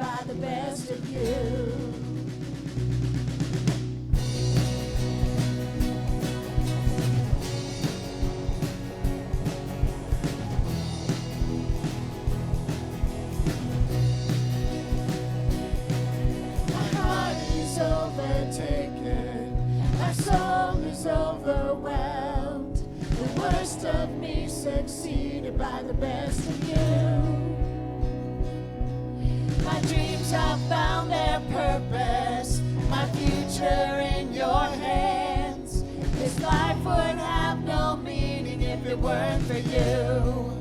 by the best of you. Overtaken, my soul is overwhelmed. The worst of me succeeded by the best of you. My dreams have found their purpose, my future in your hands. This life would have no meaning if it weren't for you.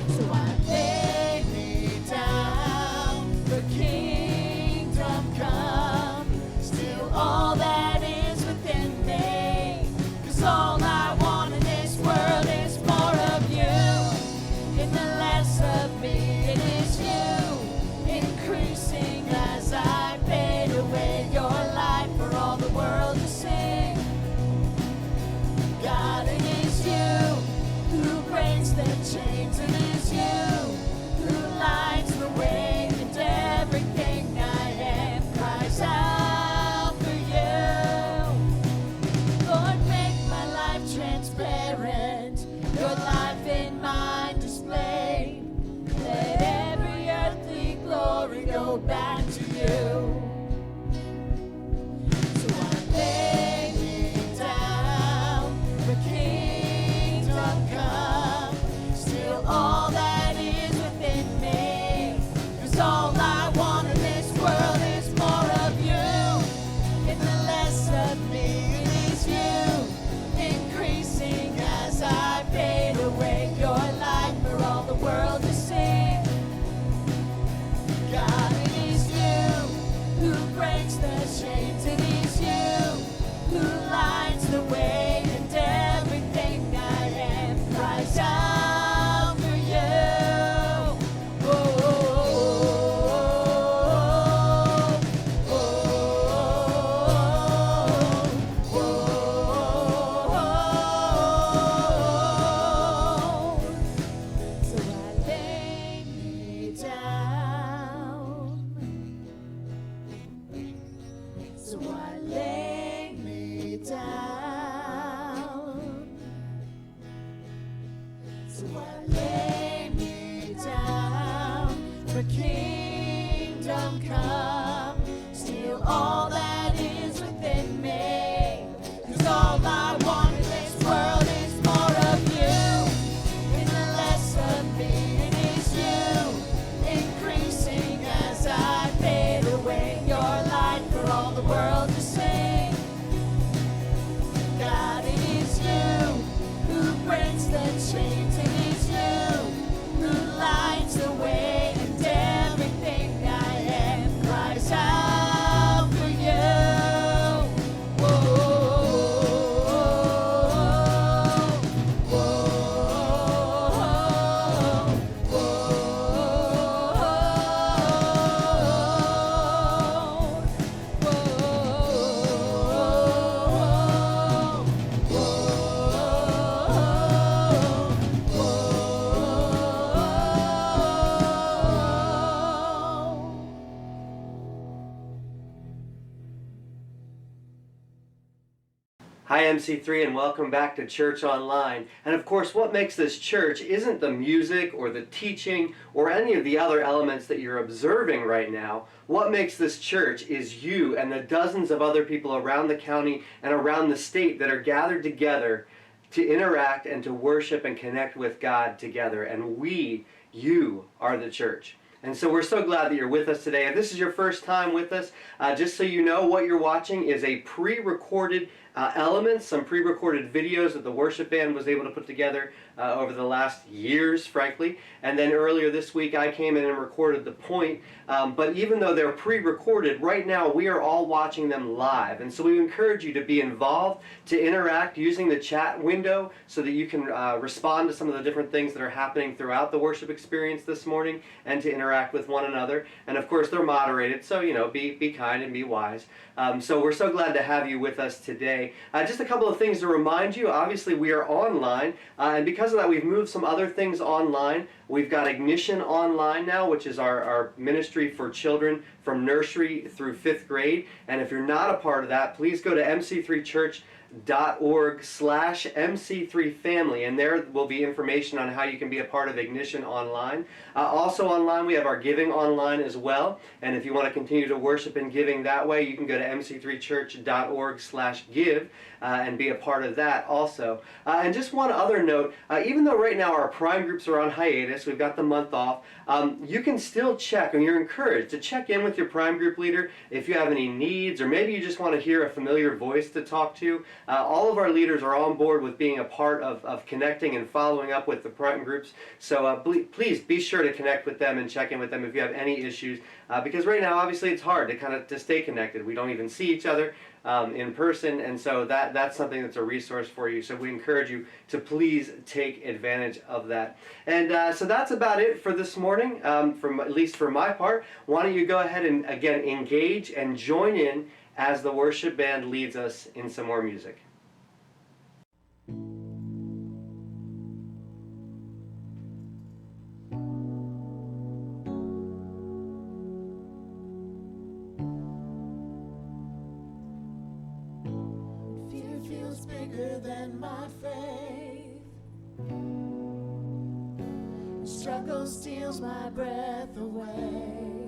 So I lay me down for kingdom come, still all that is within me, 'cause all I want in this world is more of you, and the less of me, it is you, increasing as I fade away, your light for all the world to sing. God, it is you who breaks the chains, it is you who lights the way, and everything I am cries out for you. Lord, make my life transparent, your life in mine displayed. Let every earthly glory go back to you. So I lay me down for kingdom come, still all that is within me, 'cause all I want in this world is more of you, and the less of me, it is you, increasing as I fade away, your light for all the world to see. God, it is you who breaks the chains, it is you who lights the way, and everything I am cries out for you. Oh, oh, oh, oh, oh. So I lay me down. So I lay me down. So I lay me down for kingdom come, still all that is within me, 'cause all I want in this world is more of you, and the less of me, it is you, increasing as I fade away, your light for all the world to see. God, it is you who breaks the chains, it is you who lights the way, and everything I am cries out for you. Whoa, Hi MC3 and welcome back to Church Online. And of course what makes this church isn't the music or the teaching or any of the other elements that you're observing right now. What makes this church is you and the dozens of other people around the county and around the state that are gathered together to interact and to worship and connect with God together. And you are the church. And so we're so glad that you're with us today. If this is your first time with us, just so you know, what you're watching is a pre-recorded elements, some pre-recorded videos that the worship band was able to put together over the last years, frankly. And then earlier this week I came in and recorded the point. But even though they're pre-recorded, right now we are all watching them live. And so we encourage you to be involved, to interact using the chat window so that you can respond to some of the different things that are happening throughout the worship experience this morning and to interact with one another. And of course they're moderated, so be kind and be wise. So we're so glad to have you with us today. Just a couple of things to remind you. Obviously we are online, and because of that we've moved some other things online. We've got Ignition Online now, which is our ministry for children from nursery through 5th grade. And if you're not a part of that, please go to mc3church.org/mc3family, and there will be information on how you can be a part of Ignition Online. Also online, we have our Giving Online as well, and if you want to continue to worship and giving that way, you can go to mc3church.org/give and be a part of that also. And just one other note, even though right now our prime groups are on hiatus, we've got the month off, you can still check, and you're encouraged to check in with your prime group leader if you have any needs, or maybe you just want to hear a familiar voice to talk to. All of our leaders are on board with being a part of connecting and following up with the prime groups, so please be sure to connect with them and check in with them if you have any issues, because right now obviously it's hard to stay connected. We don't even see each other in person, and so that's something that's a resource for you. So we encourage you to please take advantage of that. And so that's about it for this morning, at least for my part. Why don't you go ahead and again engage and join in as the worship band leads us in some more music. Fear feels bigger than my faith. Struggle steals my breath away.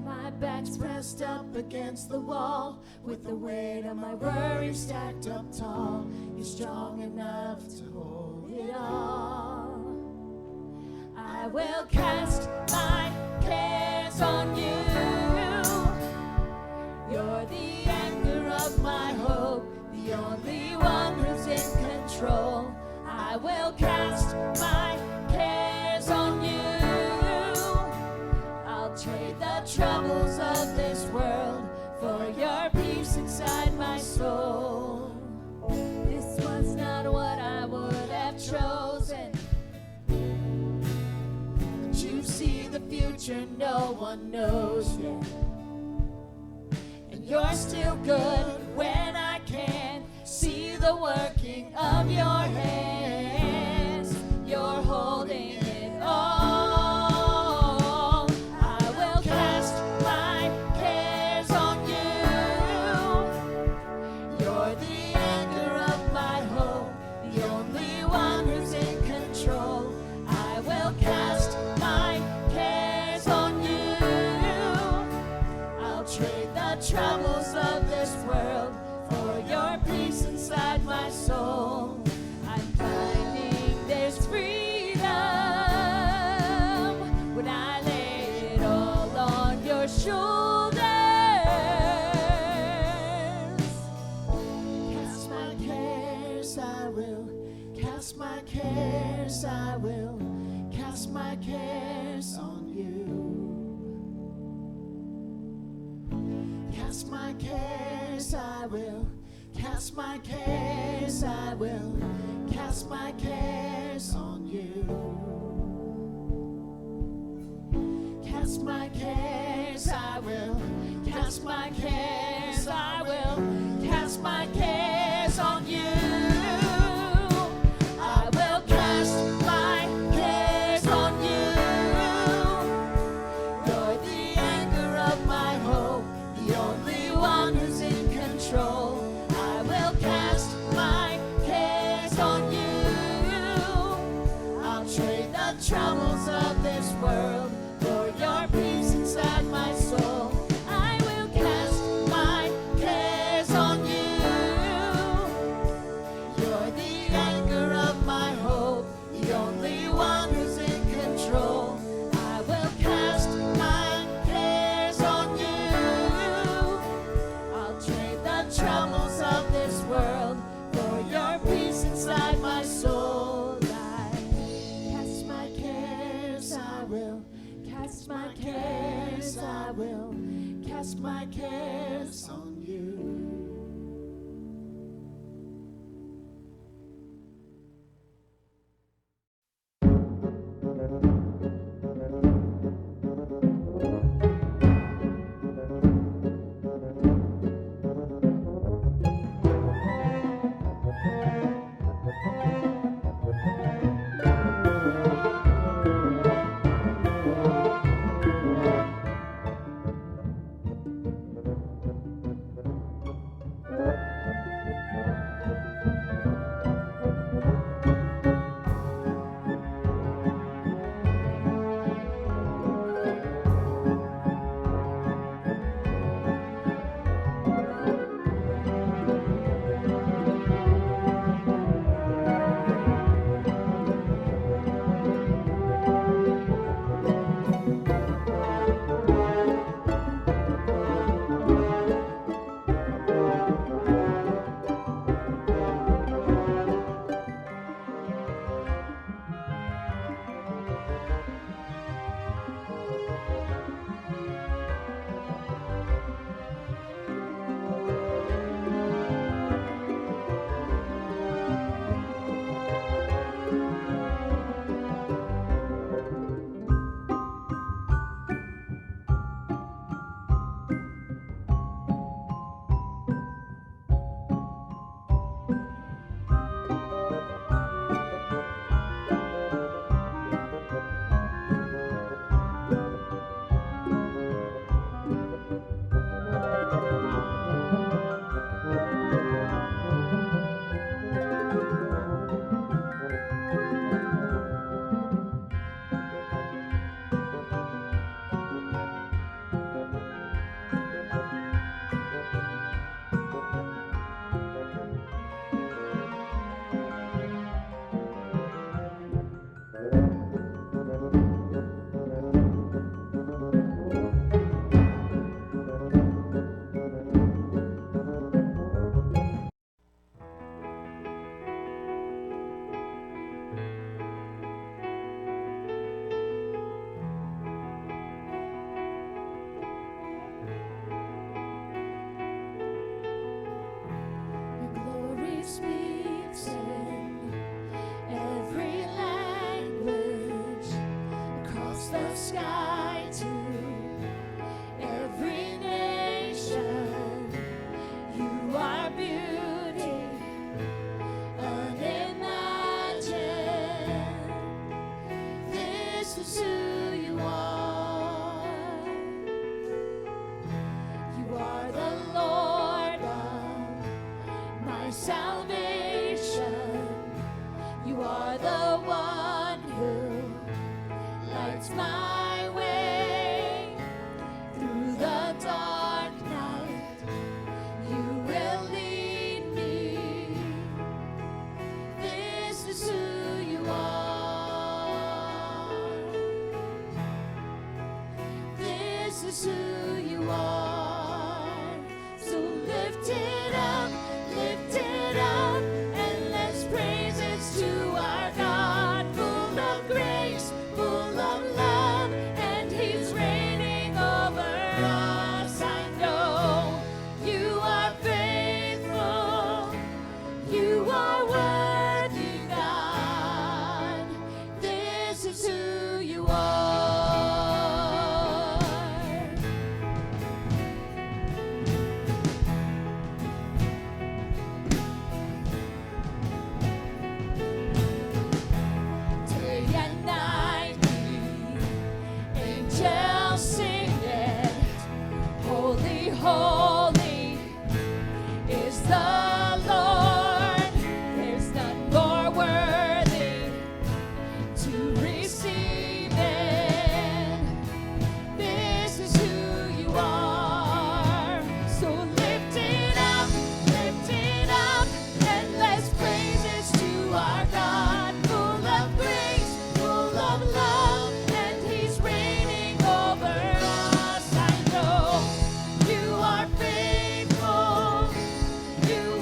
My back's pressed up against the wall, with the weight of my worry stacked up tall. You're strong enough to hold it all. I will cast my cares on you. You're the anchor of my hope, the only one who's in control. I will cast my cares on you. I'll trade the troubles of this world for your peace inside my soul. This was not what I would have chosen, but you see the future no one knows yet. And you're still good when I can't see the working of your hands. You're holding it all. I will cast my cares on you. You're the anchor of my hope, the only one who's in control. I will cast my cares on you. I'll trade the troubles of this world for your peace inside my soul. I'm finding there's freedom when I lay it all on your shoulders. Cast my cares, I will. Cast my cares, I will. Cast my cares on you. Cast my cares, I will. Cast my cares, I will. Cast my cares on you. Cast my cares, I will. Cast my cares, I will. Cast my cares on you. I will cast my cares on you. You're the anchor of my hope, the only one who's in control. I will cast my cares on you. I'll trade the troubles of this world for your peace inside my soul. I will cast my cares on you. You're the anchor of my hope, the only one who's in control. I will cast my cares on you. I'll trade the troubles of this world for your peace inside my soul. I cast my cares, I will. Cast my cares, I will. Cast my cares on you. salvation. You are the one who lights my way through the dark night. You will lead me. This is who you are. This is who you are. So lift it up, and let's praise it to our God. Full of grace, full of love, and He's reigning over us. I know you are faithful, you are worthy, God. This is who you are. Day and night, the angels sing it. Holy, holy is the Lord. There's none more worthy to receive it. This is who you are. So lift it up, and let's praise it to our God. Full of grace, full of love, and He's reigning over us. I know you are faithful, you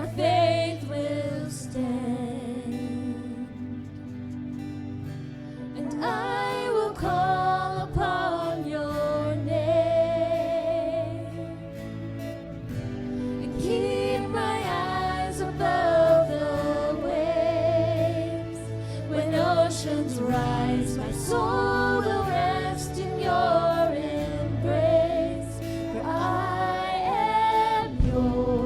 our faith will stand. And I will call upon your name and keep my eyes above the waves. When oceans rise, my soul will rest in your embrace, for I am yours.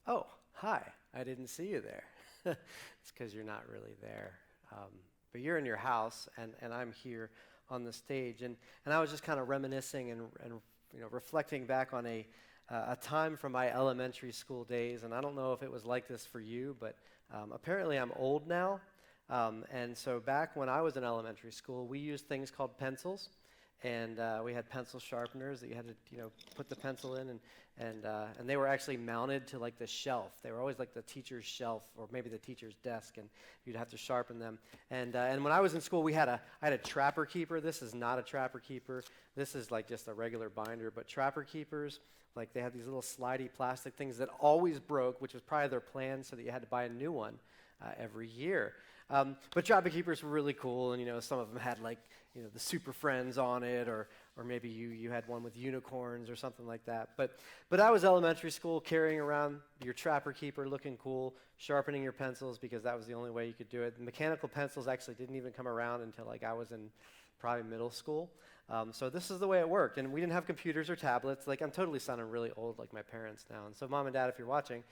Oh, hi, I didn't see you there. It's because you're not really there. But you're in your house, and I'm here on the stage. And I was just kind of reminiscing and reflecting back on a time from my elementary school days. And I don't know if it was like this for you, but apparently I'm old now. And so back when I was in elementary school, we used things called pencils. And we had pencil sharpeners that you had to, put the pencil in, and they were actually mounted to like the shelf. They were always like the teacher's shelf, or maybe the teacher's desk, and you'd have to sharpen them. And when I was in school, I had a trapper keeper. This is not a trapper keeper. This is like just a regular binder. But trapper keepers, like they had these little slidey plastic things that always broke, which was probably their plan, so that you had to buy a new one every year. But trapper keepers were really cool, and some of them had like the Super Friends on it, or maybe you had one with unicorns or something like that. But I was elementary school carrying around your trapper keeper, looking cool, sharpening your pencils because that was the only way you could do it. Mechanical pencils actually didn't even come around until like I was in probably middle school. So this is the way it worked, and we didn't have computers or tablets. Like I'm totally sounding really old, like my parents now. And so, Mom and Dad, if you're watching,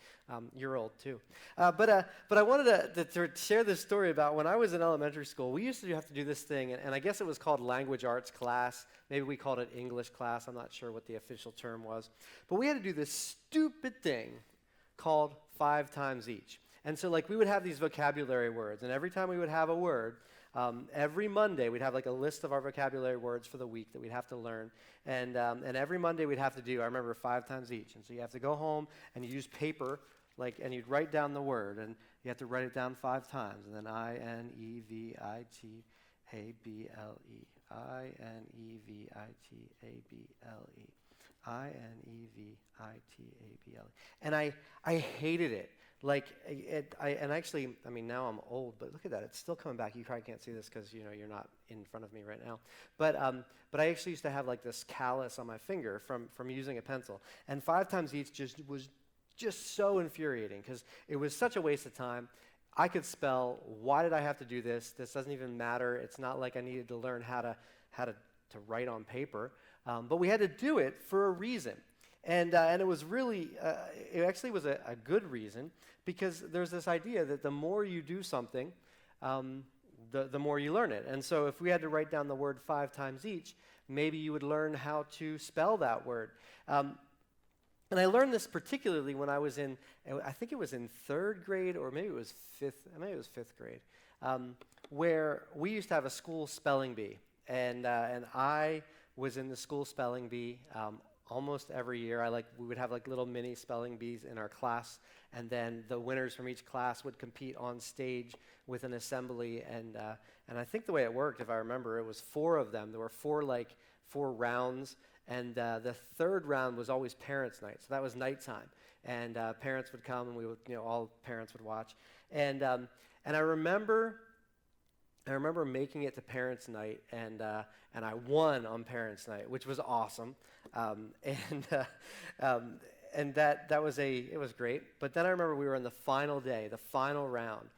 you're old too. But I wanted to share this story about when I was in elementary school. We used to have to do this thing, and I guess it was called language arts class. Maybe we called it English class. I'm not sure what the official term was. But we had to do this stupid thing called 5 times each. And so, like, we would have these vocabulary words, and every time we would have a word, every Monday, we'd have like a list of our vocabulary words for the week that we'd have to learn. And every Monday we'd have to do, I remember, 5 times each. And so you have to go home and you use paper, and you'd write down the word. And you have to write it down 5 times. And then Inevitable. Inevitable. And I hated it. Now I'm old, but look at that. It's still coming back. You probably can't see this because, you're not in front of me right now. But I actually used to have like this callus on my finger from using a pencil. And 5 times each was just so infuriating because it was such a waste of time. I could spell. Why did I have to do this? This doesn't even matter. It's not like I needed to learn how to write on paper. But we had to do it for a reason. And it was really, it actually was a good reason, because there's this idea that the more you do something, the more you learn it. And so if we had to write down the word 5 times each, maybe you would learn how to spell that word. And I learned this particularly when I was I think it was in 3rd grade, or maybe it was 5th grade, where we used to have a school spelling bee. And I was in the school spelling bee almost every year. We would have like little mini spelling bees in our class, and then the winners from each class would compete on stage with an assembly. And I think the way it worked, if I remember, it was 4 of them. There were 4 rounds, and the 3rd round was always parents' night. So that was nighttime, and parents would come, and we would, all parents would watch. And I remember making it to Parents' Night, and I won on Parents' Night, which was awesome, and that was it was great. But then I remember we were on the final day, the final round,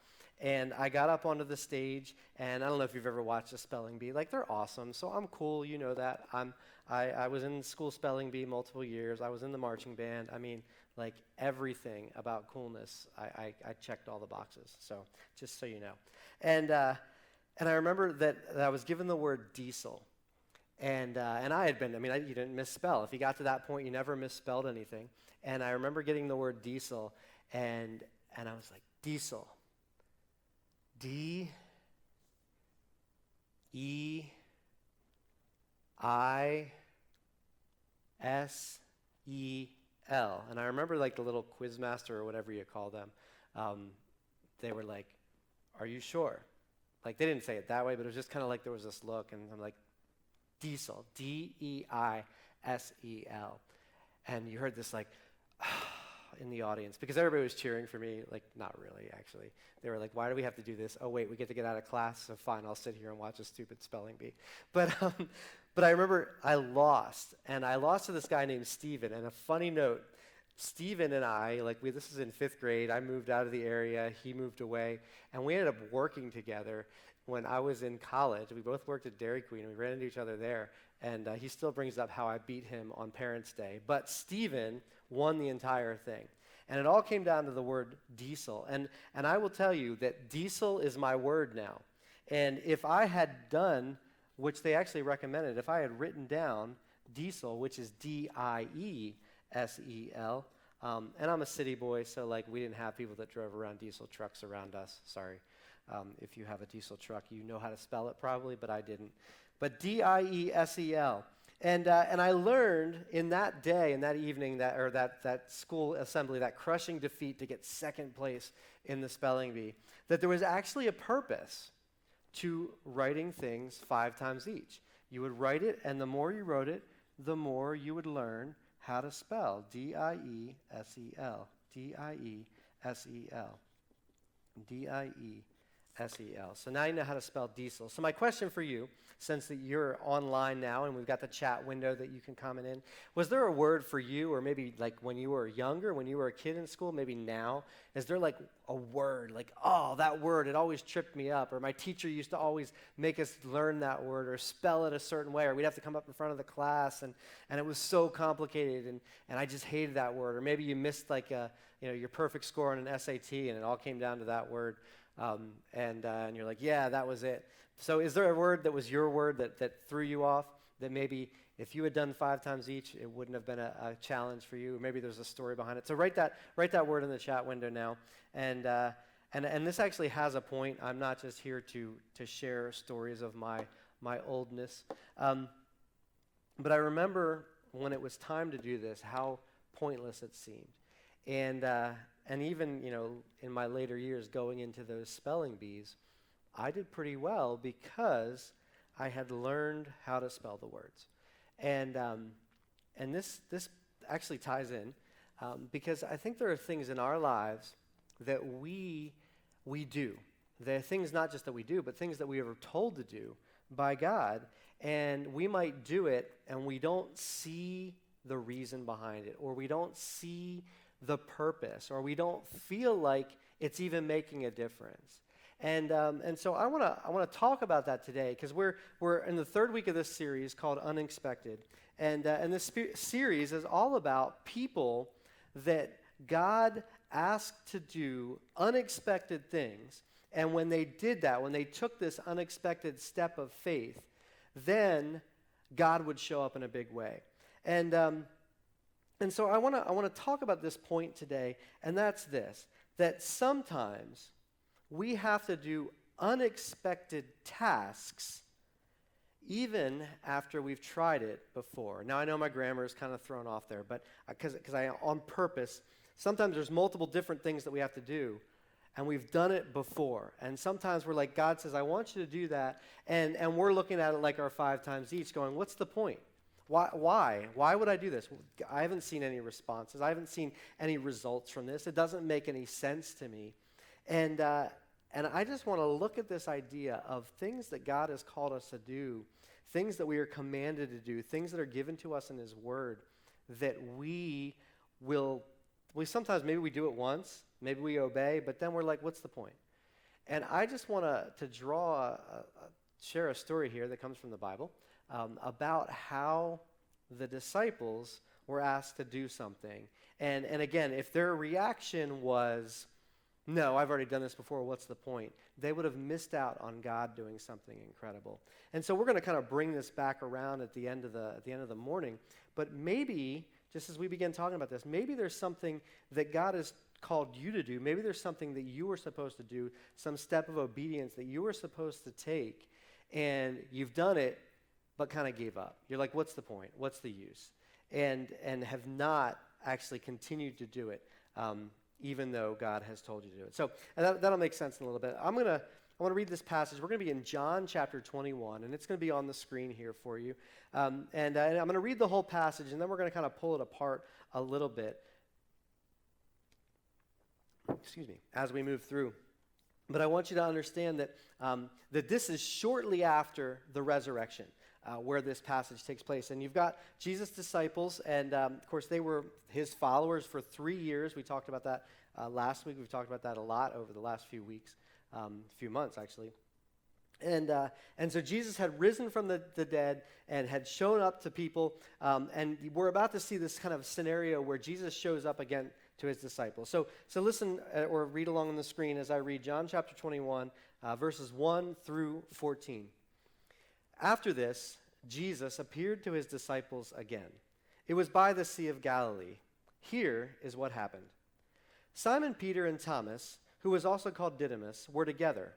and I got up onto the stage, and I don't know if you've ever watched a spelling bee. Like, they're awesome, so I'm cool, you know that. I was in school spelling bee multiple years. I was in the marching band. I mean, like, everything about coolness, I checked all the boxes. So just so you know, and I remember that I was given the word diesel, and I had been, you didn't misspell. If you got to that point, you never misspelled anything. And I remember getting the word diesel, and I was like, diesel. D-E-I-S-E-L. And I remember like the little quizmaster or whatever you call them, they were like, are you sure? Like, they didn't say it that way, but it was just kind of like there was this look, and I'm like, diesel, D-E-I-S-E-L. And you heard this like, in the audience, because everybody was cheering for me. Like, not really, actually. They were like, why do we have to do this? Oh, wait, we get to get out of class, so fine, I'll sit here and watch a stupid spelling bee. But I remember I lost, and I lost to this guy named Steven. And a funny note, Steven and I, this is in 5th grade. I moved out of the area. He moved away. And we ended up working together when I was in college. We both worked at Dairy Queen. We ran into each other there. And he still brings up how I beat him on Parents' Day. But Steven won the entire thing. And it all came down to the word diesel. And I will tell you that diesel is my word now. And if I had done, which they actually recommended, if I had written down diesel, which is D-I-E-S-E-L, and I'm a city boy, so like we didn't have people that drove around diesel trucks around us. Sorry. If you have a diesel truck, you know how to spell it probably, but I didn't. But D-I-E-S-E-L. And I learned in that day, in that evening, that school assembly, that crushing defeat to get second place in the spelling bee, that there was actually a purpose to writing things 5 times each. You would write it, and the more you wrote it, the more you would learn how to spell D-I-E-S-E-L. D-I-E-S-E-L. D-I-E-S-E-L. So now you know how to spell diesel. So my question for you, since that you're online now and we've got the chat window that you can comment in, was there a word for you, or maybe like when you were younger, when you were a kid in school, maybe now, is there like a word, like, oh, that word, it always tripped me up, or my teacher used to always make us learn that word or spell it a certain way, or we'd have to come up in front of the class and it was so complicated and I just hated that word, or maybe you missed like your perfect score on an SAT and it all came down to that word. And you're like, yeah, that was it. So is there a word that was your word that threw you off, that maybe if you had done 5 times each, it wouldn't have been a challenge for you? Or maybe there's a story behind it. So write that word in the chat window now. And this actually has a point. I'm not just here to share stories of my oldness. But I remember when it was time to do this, how pointless it seemed. And even, in my later years going into those spelling bees, I did pretty well because I had learned how to spell the words. And this actually ties in because I think there are things in our lives that we do. There are things not just that we do, but things that we are told to do by God. And we might do it and we don't see the reason behind it, or we don't see the purpose, or we don't feel like it's even making a difference. And so I want to talk about that today, because we're in the 3rd week of this series called Unexpected, and this series is all about people that God asked to do unexpected things, and when they did that, when they took this unexpected step of faith, then God would show up in a big way. And so I want to talk about this point today, and that's this, that sometimes we have to do unexpected tasks even after we've tried it before. Now, I know my grammar is kind of thrown off there, but because I, on purpose, sometimes there's multiple different things that we have to do, and we've done it before. And sometimes we're like, God says, I want you to do that, and we're looking at it like our 5 times each, going, what's the point? Why? Why would I do this? I haven't seen any responses. I haven't seen any results from this. It doesn't make any sense to me. And I just want to look at this idea of things that God has called us to do, things that we are commanded to do, things that are given to us in His Word, that we sometimes maybe we do it once, maybe we obey, but then we're like, what's the point? And I just want to share a story here that comes from the Bible about how the disciples were asked to do something. And again, if their reaction was, no, I've already done this before, what's the point? They would have missed out on God doing something incredible. And so we're going to kind of bring this back around at the end of the morning. But maybe, just as we begin talking about this, maybe there's something that God has called you to do. Maybe there's something that you were supposed to do, some step of obedience that you were supposed to take, and you've done it, but kind of gave up. You're like, what's the point? What's the use? And have not actually continued to do it, even though God has told you to do it. So that'll make sense in a little bit. I want to read this passage. We're going to be in John chapter 21, and it's going to be on the screen here for you. And I'm going to read the whole passage, and then we're going to kind of pull it apart a little bit, as we move through. But I want you to understand that this is shortly after the resurrection, where this passage takes place. And you've got Jesus' disciples, and of course they were His followers for 3 years. We talked about that last week. We've talked about that a lot over the last few weeks, few months actually. And so Jesus had risen from the dead and had shown up to people. And we're about to see this kind of scenario where Jesus shows up again to his disciples. So listen or read along on the screen as I read John chapter 21, verses 1 through 14. After this, Jesus appeared to his disciples again. It was by the Sea of Galilee. Here is what happened. Simon Peter and Thomas, who was also called Didymus, were together.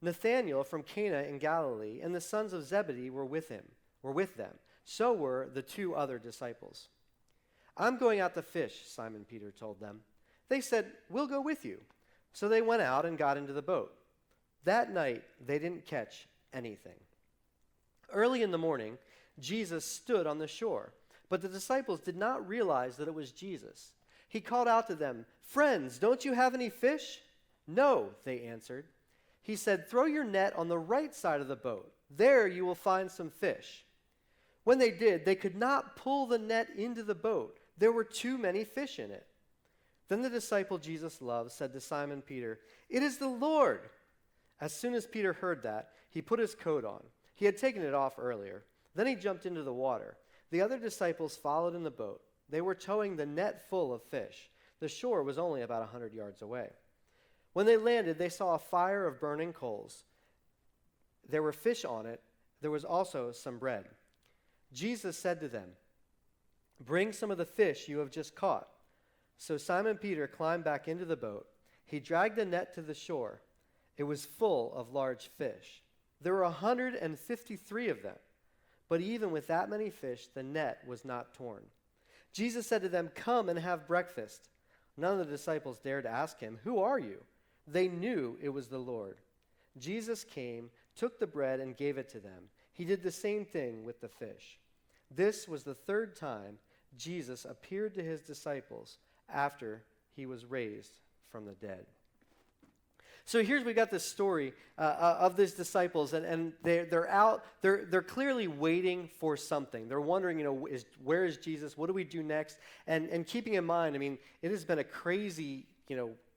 Nathanael from Cana in Galilee and the sons of Zebedee were with them. So were the two other disciples. I'm going out to fish, Simon Peter told them. They said, we'll go with you. So they went out and got into the boat. That night, they didn't catch anything. Early in the morning, Jesus stood on the shore, but the disciples did not realize that it was Jesus. He called out to them, friends, don't you have any fish? No, they answered. He said, throw your net on the right side of the boat. There you will find some fish. When they did, they could not pull the net into the boat. There were too many fish in it. Then the disciple Jesus loved said to Simon Peter, it is the Lord. As soon as Peter heard that, he put his coat on. He had taken it off earlier. Then he jumped into the water. The other disciples followed in the boat. They were towing the net full of fish. The shore was only about 100 yards away. When they landed, they saw a fire of burning coals. There were fish on it. There was also some bread. Jesus said to them, bring some of the fish you have just caught. So Simon Peter climbed back into the boat. He dragged the net to the shore. It was full of large fish. There were 153 of them. But even with that many fish, the net was not torn. Jesus said to them, come and have breakfast. None of the disciples dared ask him, who are you? They knew it was the Lord. Jesus came, took the bread, and gave it to them. He did the same thing with the fish. This was the third time Jesus appeared to his disciples after he was raised from the dead. So here's we got this story of these disciples, and they're out. They're clearly waiting for something. They're wondering, where is Jesus? What do we do next? And keeping in mind, I mean, it has been a crazy,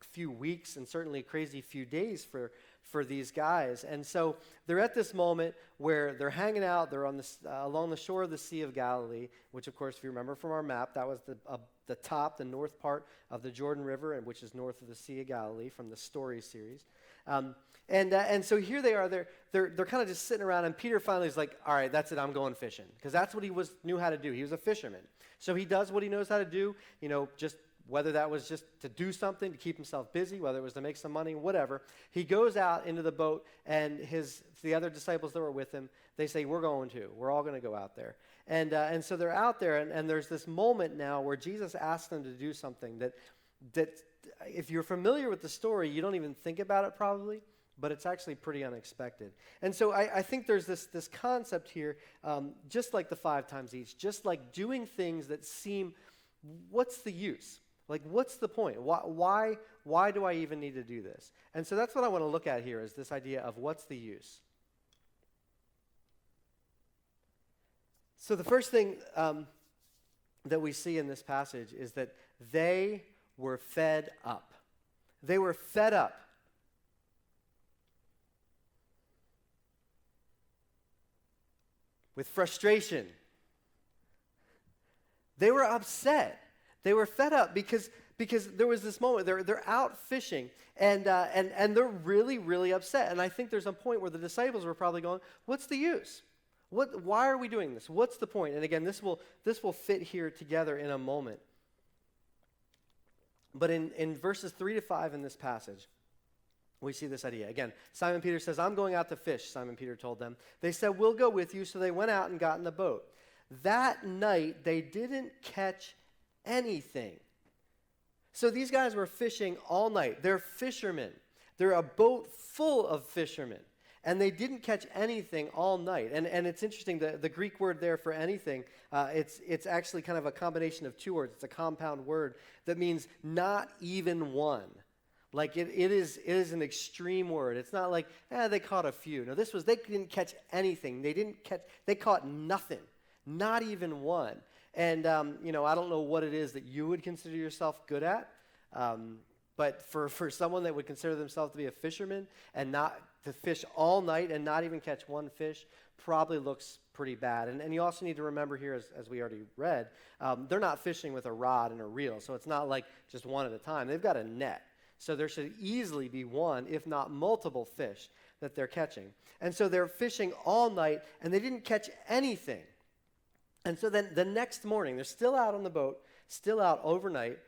few weeks and certainly a crazy few days for these guys. And so they're at this moment where they're hanging out. They're on along the shore of the Sea of Galilee, which, of course, if you remember from our map, that was the north part of the Jordan River, and which is north of the Sea of Galilee from the Story series. And so here they are. They're kind of just sitting around, and Peter finally is like, all right, that's it, I'm going fishing. Because that's what he knew how to do. He was a fisherman. So he does what he knows how to do, just whether that was just to do something, to keep himself busy, whether it was to make some money, whatever. He goes out into the boat, and the other disciples that were with him, they say, we're going too. We're all going to go out there. And so they're out there, and there's this moment now where Jesus asks them to do something that if you're familiar with the story, you don't even think about it probably, but it's actually pretty unexpected. And so I think there's this concept here, just like the 5 times each, just like doing things that seem, what's the use? Like, what's the point? Why do I even need to do this? And so that's what I want to look at here, is this idea of what's the use. So the first thing that we see in this passage is that they were fed up. They were fed up. With frustration. They were upset. They were fed up because there was this moment. They're out fishing, and they're really, really upset. And I think there's a point where the disciples were probably going, what's the use? Why are we doing this? What's the point? And again, this will fit here together in a moment. But in verses 3 to 5 in this passage, we see this idea. Again, Simon Peter says, I'm going out to fish, Simon Peter told them. They said, we'll go with you. So they went out and got in the boat. That night, they didn't catch anything. So these guys were fishing all night. They're fishermen. They're a boat full of fishermen. And they didn't catch anything all night. And it's interesting, the Greek word there for anything, it's actually kind of a combination of 2 words. It's a compound word that means not even one. Like it is an extreme word. It's not like, they caught a few. No, they didn't catch anything. They caught nothing. Not even one. And, I don't know what it is that you would consider yourself good at. But for someone that would consider themselves to be a fisherman and not to fish all night and not even catch one fish probably looks pretty bad. And you also need to remember here, as we already read, they're not fishing with a rod and a reel, so it's not like just one at a time. They've got a net. So there should easily be one, if not multiple fish that they're catching. And so they're fishing all night, and they didn't catch anything. And so then the next morning, they're still out on the boat, still out overnight.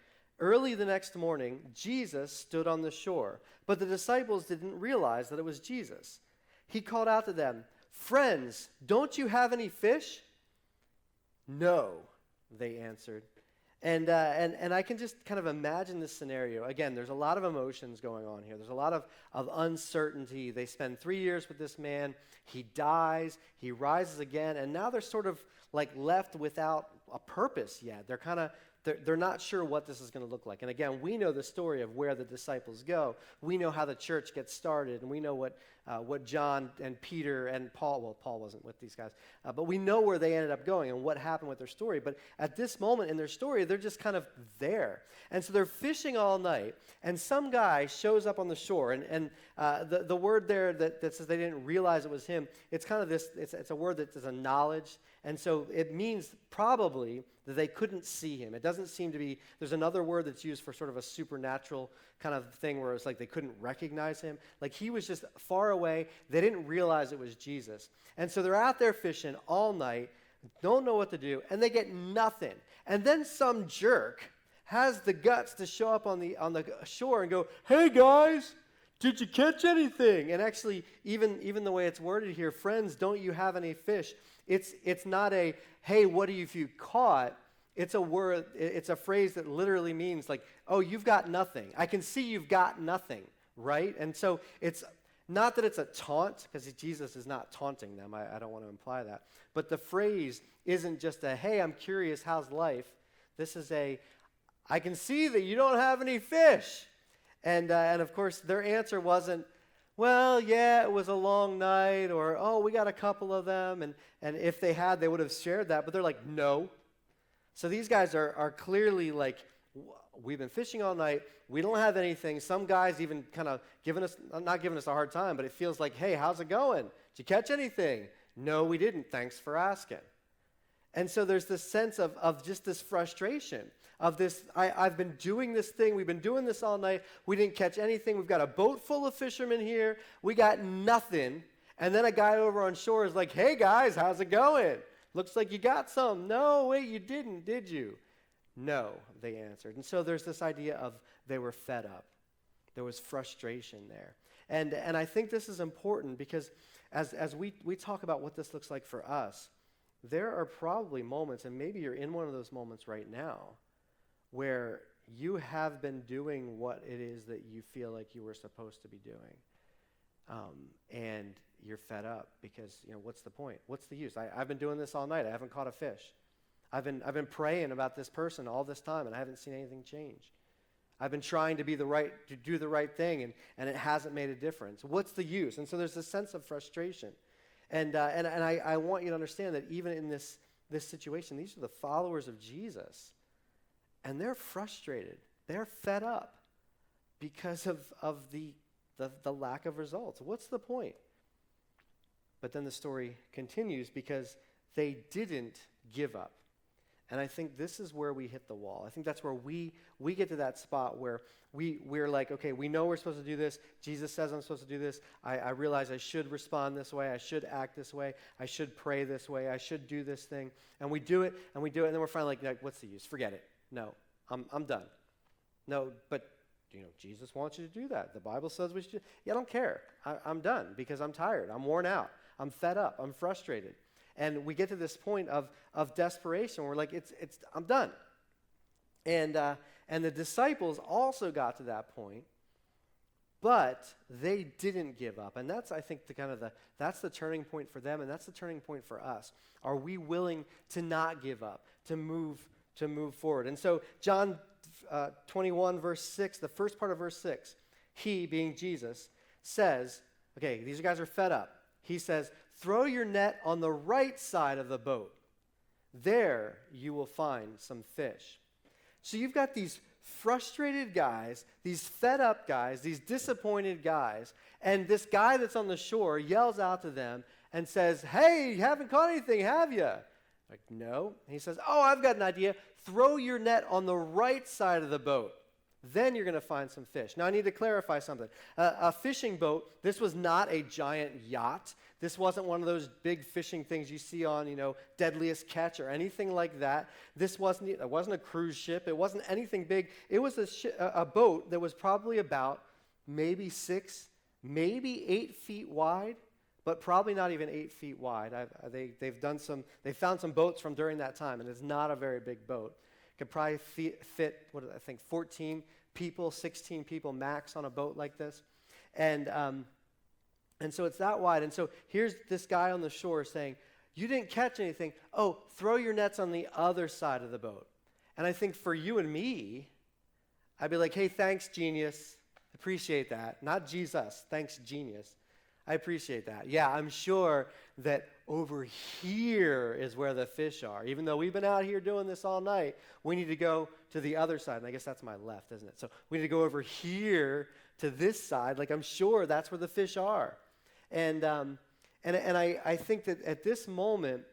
Early the next morning, Jesus stood on the shore, but the disciples didn't realize that it was Jesus. He called out to them, "Friends, don't you have any fish?" "No," they answered. And I can just kind of imagine this scenario. Again, there's a lot of emotions going on here. There's a lot of uncertainty. They spend 3 years with this man. He dies. He rises again. And now they're sort of like left without a purpose yet. They're not sure what this is going to look like. And again, we know the story of where the disciples go. We know how the church gets started, and we know what John and Peter and Paul, well, Paul wasn't with these guys, but we know where they ended up going and what happened with their story. But at this moment in their story, they're just kind of there. And so they're fishing all night, and some guy shows up on the shore. And the word there that says they didn't realize it was him, it's kind of this, it's a word that is a knowledge. And so it means probably that they couldn't see him. It doesn't seem to be, there's another word that's used for sort of a supernatural kind of thing where it's like they couldn't recognize him. Like he was just far away. They didn't realize it was Jesus. And so they're out there fishing all night, don't know what to do, and they get nothing. And then some jerk has the guts to show up on the shore and go, "Hey guys, did you catch anything?" And actually, even the way it's worded here, "Friends, don't you have any fish?" It's not a, "Hey, what have you caught?" It's a word, it's a phrase that literally means like, "Oh, you've got nothing. I can see you've got nothing," right? And so it's not that it's a taunt, because Jesus is not taunting them. I don't want to imply that. But the phrase isn't just a, "Hey, I'm curious, how's life?" This is a, "I can see that you don't have any fish." And of course, their answer wasn't, "Well, yeah, it was a long night," or, "Oh, we got a couple of them." And if they had, they would have shared that. But they're like, "No." So these guys are clearly like, "We've been fishing all night. We don't have anything." Some guys even kind of not giving us a hard time, but it feels like, "Hey, how's it going? Did you catch anything?" "No, we didn't. Thanks for asking." And so there's this sense of just this frustration of this, I've been doing this thing. We've been doing this all night. We didn't catch anything. We've got a boat full of fishermen here. We got nothing. And then a guy over on shore is like, "Hey, guys, how's it going? Looks like you got some." "No, wait, you didn't, did you?" "No," they answered. And so there's this idea of they were fed up. There was frustration there. And I think this is important because as we talk about what this looks like for us, there are probably moments, and maybe you're in one of those moments right now, where you have been doing what it is that you feel like you were supposed to be doing. And you're fed up because, what's the point? What's the use? I've been doing this all night. I haven't caught a fish. I've been praying about this person all this time, and I haven't seen anything change. I've been trying to do the right thing, and it hasn't made a difference. What's the use? And so there's this sense of frustration. And I want you to understand that even in this situation, these are the followers of Jesus, and they're frustrated. They're fed up because of the lack of results. What's the point? But then the story continues because they didn't give up. And I think this is where we hit the wall. I think that's where we get to that spot where we're like, okay, we know we're supposed to do this. Jesus says I'm supposed to do this. I realize I should respond this way. I should act this way. I should pray this way. I should do this thing. And we do it, and then we're finally like, what's the use? Forget it. No, I'm done. No, but Jesus wants you to do that. The Bible says we should. Yeah, I don't care. I'm done because I'm tired. I'm worn out. I'm fed up. I'm frustrated. And we get to this point of desperation where we're like, I'm done. And the disciples also got to that point, but they didn't give up. And that's, I think, that's the turning point for them, and that's the turning point for us. Are we willing to not give up, to move forward? And so John 21, verse 6, the first part of verse 6, he, being Jesus, says, okay, these guys are fed up. He says, "Throw your net on the right side of the boat. There you will find some fish." So you've got these frustrated guys, these fed up guys, these disappointed guys, and this guy that's on the shore yells out to them and says, "Hey, you haven't caught anything, have you?" Like, "No." And he says, "Oh, I've got an idea. Throw your net on the right side of the boat. Then you're going to find some fish." Now, I need to clarify something. A fishing boat, this was not a giant yacht. This wasn't one of those big fishing things you see on, Deadliest Catch or anything like that. It wasn't a cruise ship. It wasn't anything big. It was a boat that was probably about maybe 6, maybe 8 feet wide, but probably not even 8 feet wide. They found some boats from during that time, and it's not a very big boat. Could probably fit 14 people, 16 people max on a boat like this. And so it's that wide. And so here's this guy on the shore saying, "You didn't catch anything. Oh, throw your nets on the other side of the boat." And I think for you and me, I'd be like, "Hey, thanks, genius. Appreciate that." Not Jesus. Thanks, genius. I appreciate that. Yeah, I'm sure that over here is where the fish are. Even though we've been out here doing this all night, we need to go to the other side. And I guess that's my left, isn't it? So we need to go over here to this side. Like, I'm sure that's where the fish are. And I think that at this moment,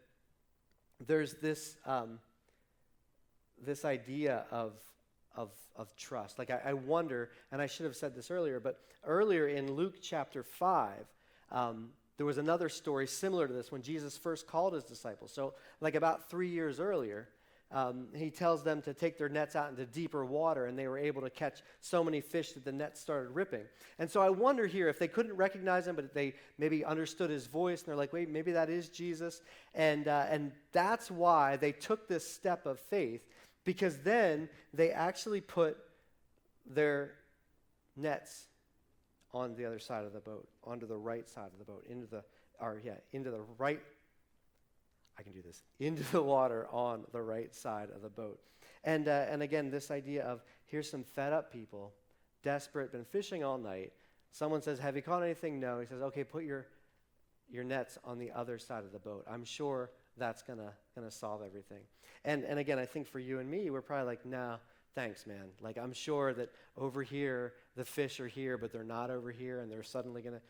there's this idea of trust. Like, I wonder, and I should have said this earlier, but earlier in Luke chapter 5, there was another story similar to this when Jesus first called his disciples. So like about 3 years earlier, he tells them to take their nets out into deeper water, and they were able to catch so many fish that the nets started ripping. And so I wonder here if they couldn't recognize him, but they maybe understood his voice, and they're like, "Wait, maybe that is Jesus." And that's why they took this step of faith, because then they actually put their nets on the other side of the boat, onto the right side of the boat, into the right. I can do this. Into the water on the right side of the boat. And again, this idea of here's some fed up people, desperate, been fishing all night. Someone says, "Have you caught anything?" No. He says, "Okay, put your nets on the other side of the boat." I'm sure that's gonna solve everything. And again, I think for you and me, we're probably like, "No, thanks, man." Like, I'm sure that over here the fish are here, but they're not over here, and they're suddenly gonna.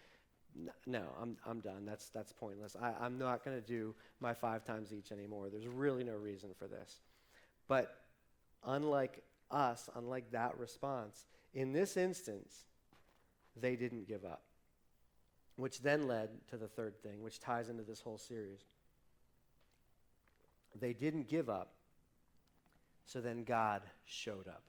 No, I'm done. That's pointless. I'm not going to do my 5 times each anymore. There's really no reason for this. But unlike us, unlike that response, in this instance, they didn't give up, which then led to the third thing, which ties into this whole series. They didn't give up, so then God showed up.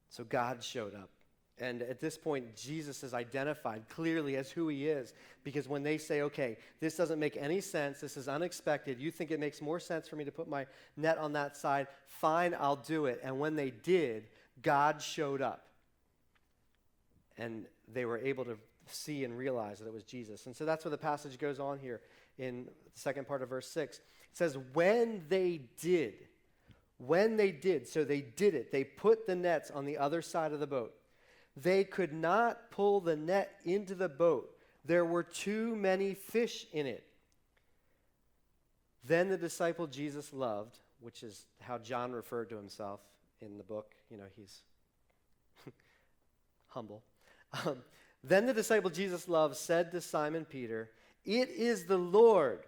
So God showed up. And at this point, Jesus is identified clearly as who he is, because when they say, "Okay, this doesn't make any sense, this is unexpected, you think it makes more sense for me to put my net on that side, fine, I'll do it." And when they did, God showed up. And they were able to see and realize that it was Jesus. And so that's where the passage goes on here in the second part of verse 6. It says, when they did, so they did it, they put the nets on the other side of the boat. They could not pull the net into the boat. There were too many fish in it. Then the disciple Jesus loved, which is how John referred to himself in the book. He's humble. Then the disciple Jesus loved said to Simon Peter, "It is the Lord."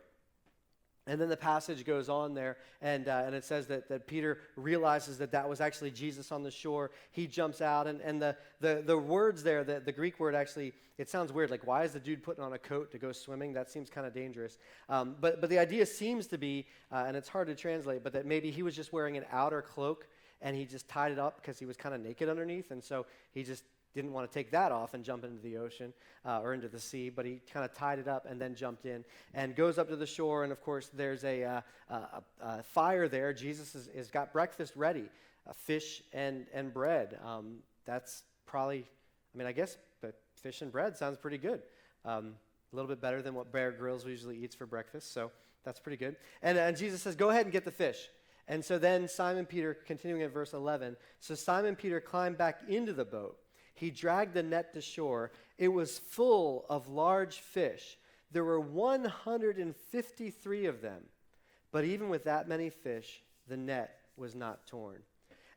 And then the passage goes on there, and it says that Peter realizes that was actually Jesus on the shore. He jumps out, and the words there, the Greek word actually, it sounds weird. Like, why is the dude putting on a coat to go swimming? That seems kind of dangerous. But the idea seems to be, and it's hard to translate, but that maybe he was just wearing an outer cloak, and he just tied it up because he was kind of naked underneath, and so he just didn't want to take that off and jump into the ocean or into the sea, but he kind of tied it up and then jumped in and goes up to the shore. And of course, there's a fire there. Jesus has got breakfast ready, fish and bread. That's probably, I guess, but fish and bread sounds pretty good. A little bit better than what Bear Grylls usually eats for breakfast, so that's pretty good. And Jesus says, "Go ahead and get the fish." And so then Simon Peter, continuing at verse 11, so Simon Peter climbed back into the boat. He dragged the net to shore. It was full of large fish. There were 153 of them. But even with that many fish, the net was not torn.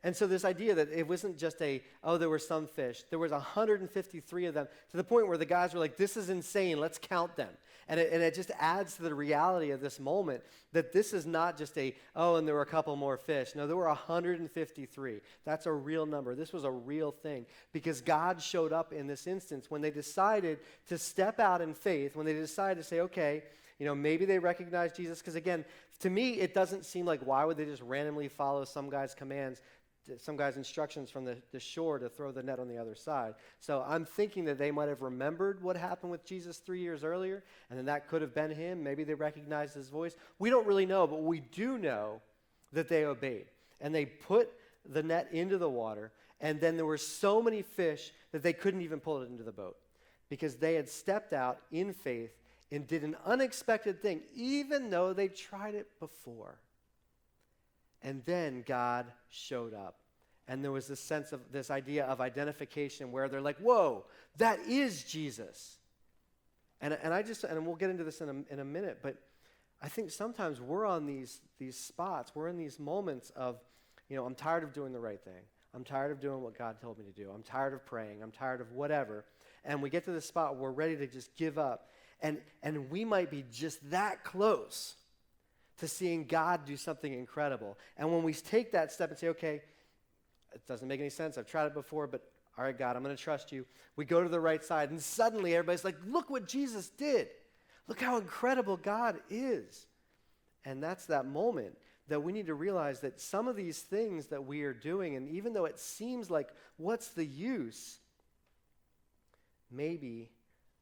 And so this idea that it wasn't just there were some fish. There was 153 of them, to the point where the guys were like, this is insane, let's count them. And it just adds to the reality of this moment that this is not just and there were a couple more fish. No, there were 153. That's a real number. This was a real thing because God showed up in this instance when they decided to step out in faith, when they decided to say, okay, maybe they recognize Jesus. Because again, to me, it doesn't seem like why would they just randomly follow some guy's commands, some guy's instructions from the shore to throw the net on the other side. So I'm thinking that they might have remembered what happened with Jesus 3 years earlier, and then that could have been him. Maybe they recognized his voice. We don't really know, but we do know that they obeyed. And they put the net into the water, and then there were so many fish that they couldn't even pull it into the boat because they had stepped out in faith and did an unexpected thing, even though they tried it before. And then God showed up. And there was this sense of this idea of identification where they're like, whoa, that is Jesus. And we'll get into this in a minute, but I think sometimes we're on these spots, we're in these moments of, I'm tired of doing the right thing. I'm tired of doing what God told me to do. I'm tired of praying. I'm tired of whatever. And we get to this spot where we're ready to just give up. And we might be just that close to seeing God do something incredible. And when we take that step and say, okay, it doesn't make any sense. I've tried it before, but all right, God, I'm going to trust you. We go to the right side, and suddenly everybody's like, look what Jesus did. Look how incredible God is. And that's that moment that we need to realize that some of these things that we are doing, and even though it seems like, what's the use? Maybe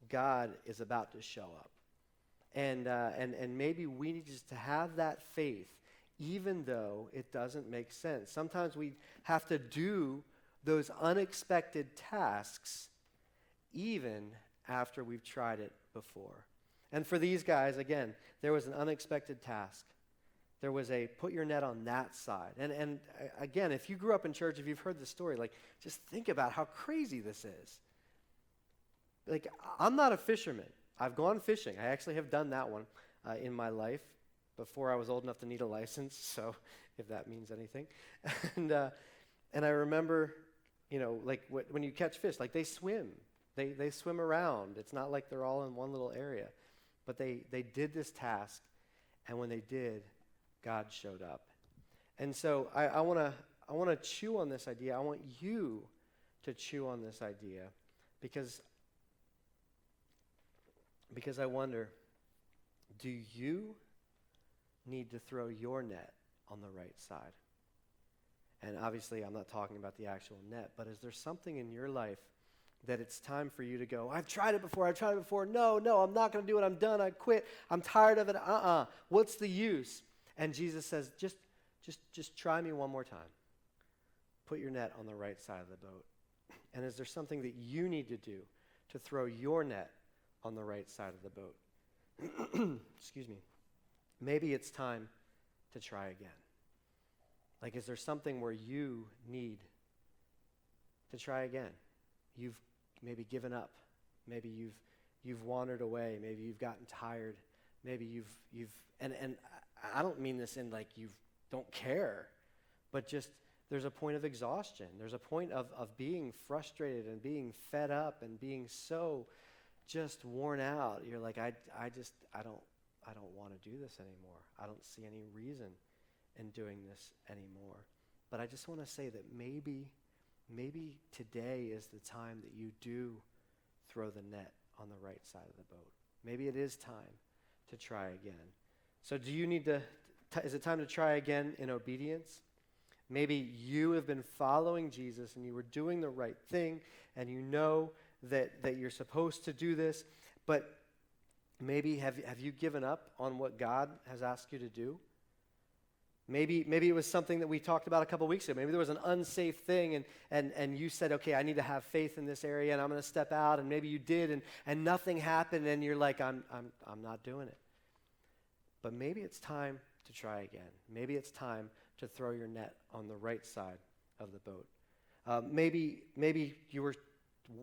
God is about to show up. And maybe we need just to have that faith, even though it doesn't make sense. Sometimes we have to do those unexpected tasks, even after we've tried it before. And for these guys, again, there was an unexpected task. There was put your net on that side. And again, if you grew up in church, if you've heard the story, just think about how crazy this is. I'm not a fisherman. I've gone fishing. I actually have done that one in my life before I was old enough to need a license, so if that means anything. And I remember, when you catch fish, they swim. They swim around. It's not like they're all in one little area. But they did this task, and when they did, God showed up. And so I want to chew on this idea. I want you to chew on this idea because I wonder, do you need to throw your net on the right side? And obviously, I'm not talking about the actual net, but is there something in your life that it's time for you to go, I've tried it before. No, I'm not going to do it. I'm done. I quit. I'm tired of it. What's the use? And Jesus says, just try me one more time. Put your net on the right side of the boat. And is there something that you need to do to throw your net on the right side of the boat? Excuse me. Maybe it's time to try again. Is there something where you need to try again? You've maybe given up. Maybe you've wandered away. Maybe you've gotten tired. Maybe you've and I don't mean this in you don't care, but just there's a point of exhaustion. There's a point of being frustrated and being fed up and being so just worn out. You're like, I don't want to do this anymore. I don't see any reason in doing this anymore. But I just want to say that maybe today is the time that you do throw the net on the right side of the boat. Maybe it is time to try again. So do you need is it time to try again in obedience? Maybe you have been following Jesus and you were doing the right thing and you know that you're supposed to do this, but maybe have you given up on what God has asked you to do? Maybe it was something that we talked about a couple weeks ago. Maybe there was an unsafe thing and you said, okay, I need to have faith in this area and I'm going to step out, and maybe you did and nothing happened and you're like, I'm not doing it. But maybe it's time to try again. Maybe it's time to throw your net on the right side of the boat. Maybe you were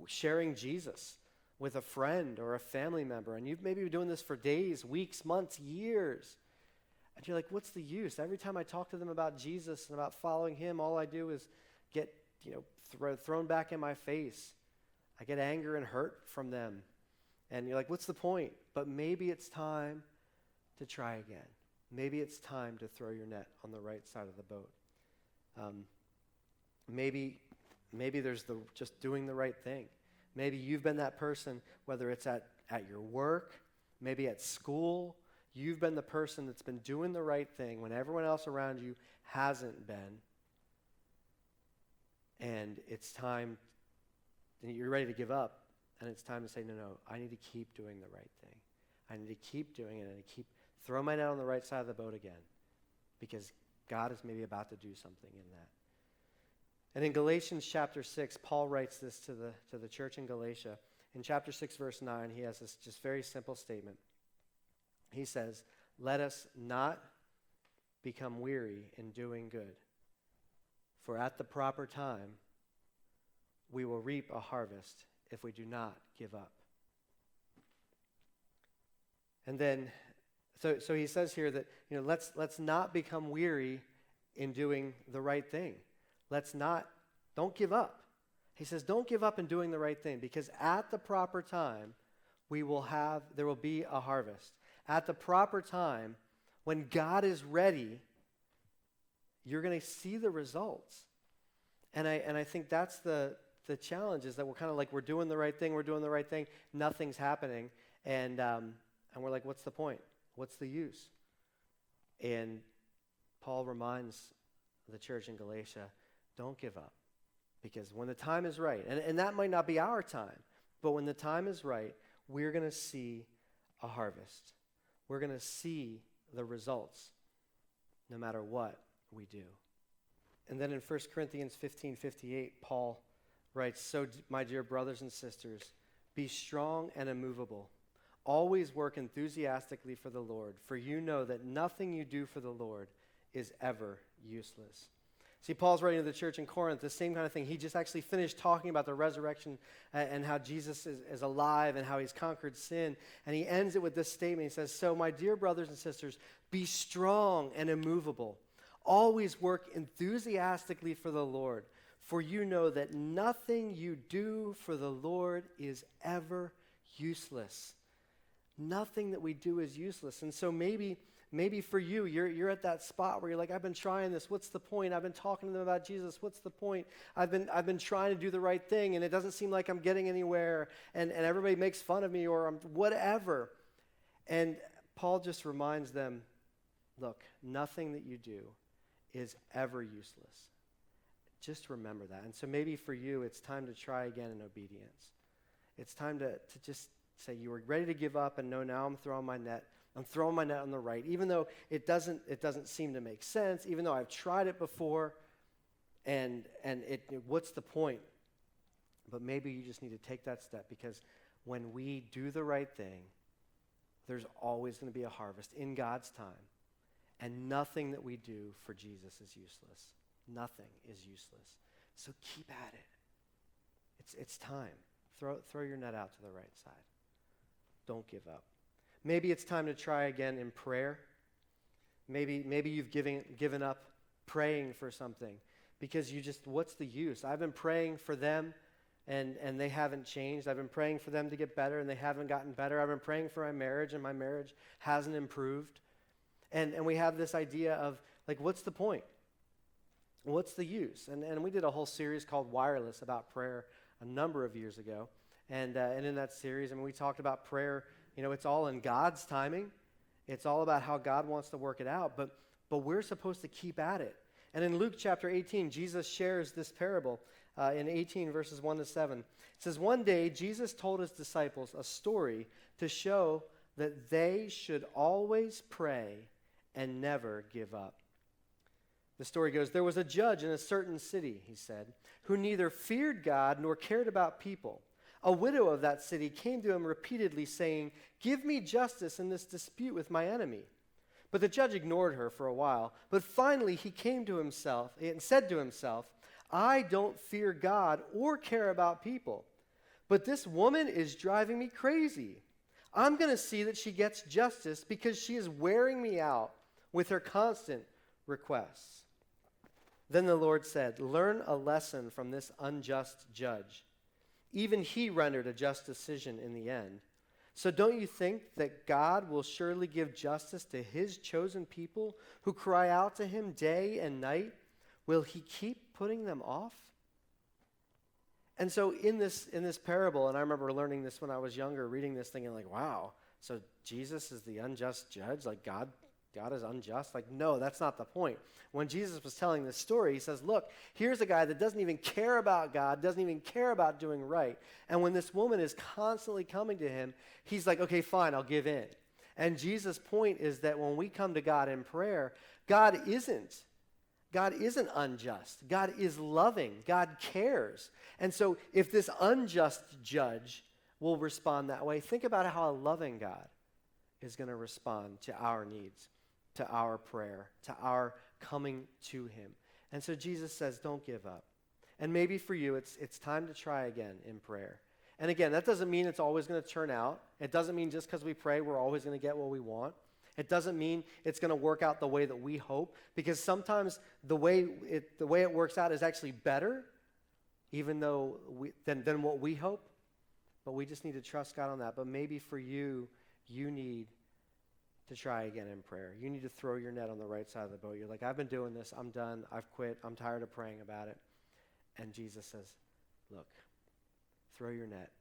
sharing Jesus with a friend or a family member, and you've maybe been doing this for days, weeks, months, years, And you're like, what's the use? Every time I talk to them about Jesus and about following him, all I do is get, thrown back in my face. I get anger and hurt from them. And you're like, what's the point? But maybe it's time to try again. Maybe it's time to throw your net on the right side of the boat. Maybe there's just doing the right thing. Maybe you've been that person, whether it's at your work, maybe at school. You've been the person that's been doing the right thing when everyone else around you hasn't been. And it's time, and you're ready to give up, and it's time to say, no, I need to keep doing the right thing. I need to keep doing it, and keep throwing my net on the right side of the boat again, because God is maybe about to do something in that. And in Galatians chapter 6, Paul writes this to the church in Galatia. In chapter 6, verse 9, he has this just very simple statement. He says, let us not become weary in doing good, for at the proper time we will reap a harvest if we do not give up. And then, so he says here that, let's not become weary in doing the right thing. Don't give up. He says, don't give up in doing the right thing, because at the proper time, there will be a harvest. At the proper time, when God is ready, you're going to see the results. And I think that's the challenge, is that we're kind of like, we're doing the right thing, nothing's happening, and we're like, what's the point? What's the use? And Paul reminds the church in Galatia, don't give up, because when the time is right, and that might not be our time, but when the time is right, we're going to see a harvest. We're going to see the results no matter what we do. And then in 1 Corinthians 15:58, Paul writes, so my dear brothers and sisters, be strong and immovable. Always work enthusiastically for the Lord, for you know that nothing you do for the Lord is ever useless. See, Paul's writing to the church in Corinth, the same kind of thing. He just actually finished talking about the resurrection and how Jesus is alive and how he's conquered sin. And he ends it with this statement. He says, so my dear brothers and sisters, be strong and immovable. Always work enthusiastically for the Lord, for you know that nothing you do for the Lord is ever useless. Nothing that we do is useless. And so maybe for you, you're at that spot where you're like, I've been trying this. What's the point? I've been talking to them about Jesus. What's the point? I've been trying to do the right thing, and it doesn't seem like I'm getting anywhere, and everybody makes fun of me, or I'm whatever. And Paul just reminds them, look, nothing that you do is ever useless. Just remember that. And so maybe for you, it's time to try again in obedience. It's time to just say, you were ready to give up, and no, now I'm throwing my net on the right, even though it doesn't seem to make sense, even though I've tried it before, and what's the point? But maybe you just need to take that step, because when we do the right thing, there's always going to be a harvest in God's time, and nothing that we do for Jesus is useless. Nothing is useless. So keep at it. It's time. Throw your net out to the right side. Don't give up. Maybe it's time to try again in prayer. Maybe you've given up praying for something because what's the use? I've been praying for them and they haven't changed. I've been praying for them to get better and they haven't gotten better. I've been praying for my marriage and my marriage hasn't improved. And we have this idea of, like, what's the point? What's the use? And we did a whole series called Wireless about prayer a number of years ago. And in that series, we talked about prayer. It's all in God's timing. It's all about how God wants to work it out. But we're supposed to keep at it. And in Luke chapter 18, Jesus shares this parable in 18 verses 1 to 7. It says, one day Jesus told his disciples a story to show that they should always pray and never give up. The story goes, there was a judge in a certain city, he said, who neither feared God nor cared about people. A widow of that city came to him repeatedly saying, give me justice in this dispute with my enemy. But the judge ignored her for a while. But finally he came to himself and said to himself, I don't fear God or care about people, but this woman is driving me crazy. I'm going to see that she gets justice because she is wearing me out with her constant requests. Then the Lord said, "Learn a lesson from this unjust judge. Even he rendered a just decision in the end. So don't you think that God will surely give justice to his chosen people who cry out to him day and night? Will he keep putting them off?" And so in this parable, and I remember learning this when I was younger, reading this thinking like, wow, so Jesus is the unjust judge? Like God is unjust? Like, no, that's not the point. When Jesus was telling this story, he says, look, here's a guy that doesn't even care about God, doesn't even care about doing right. And when this woman is constantly coming to him, he's like, okay, fine, I'll give in. And Jesus' point is that when we come to God in prayer, God isn't unjust. God is loving. God cares. And so if this unjust judge will respond that way, think about how a loving God is going to respond to our needs, to our prayer, to our coming to him. And so Jesus says, don't give up. And maybe for you, it's time to try again in prayer. And again, that doesn't mean it's always going to turn out. It doesn't mean just because we pray, we're always going to get what we want. It doesn't mean it's going to work out the way that we hope, because sometimes the way it works out is actually better, even though than what we hope. But we just need to trust God on that. But maybe for you, you need to try again in prayer. You need to throw your net on the right side of the boat. You're like, I've been doing this. I'm done. I've quit. I'm tired of praying about it. And Jesus says, look, throw your net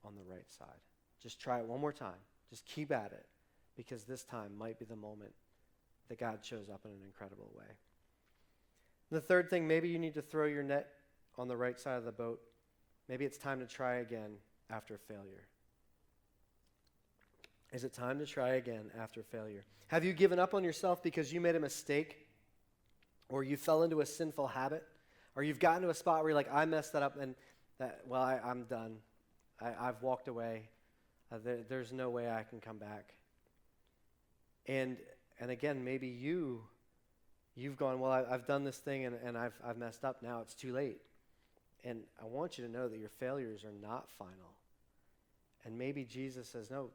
on the right side. Just try it one more time. Just keep at it. Because this time might be the moment that God shows up in an incredible way. And the third thing, maybe you need to throw your net on the right side of the boat. Maybe it's time to try again after failure. Is it time to try again after failure? Have you given up on yourself because you made a mistake? Or you fell into a sinful habit? Or you've gotten to a spot where you're like, I messed that up and I'm done. I've walked away. There's no way I can come back. And again, maybe you've gone, well, I've done this thing and I've messed up. Now it's too late. And I want you to know that your failures are not final. And maybe Jesus says, no,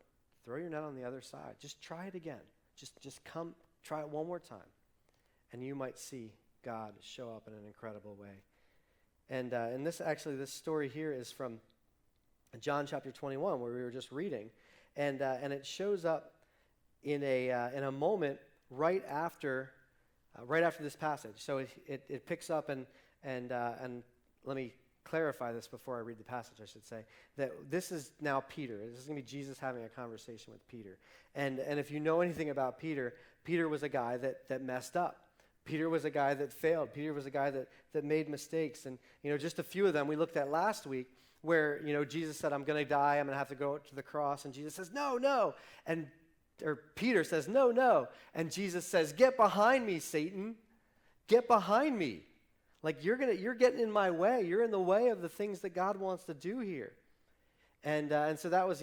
throw your net on the other side. Just try it again. Just come, try it one more time. And you might see God show up in an incredible way. And this story here is from John chapter 21, where we were just reading. And it shows up in a moment right after this passage. So it picks up and let me clarify this before I read the passage, I should say, that this is now Peter. This is going to be Jesus having a conversation with Peter. And if you know anything about Peter, Peter was a guy that messed up. Peter was a guy that failed. Peter was a guy that made mistakes. And, just a few of them we looked at last week where, Jesus said, I'm going to die. I'm going to have to go to the cross. And Jesus says, no. Or Peter says, no. And Jesus says, get behind me, Satan. Get behind me. Like you're getting in my way. You're in the way of the things that God wants to do here. And so that was,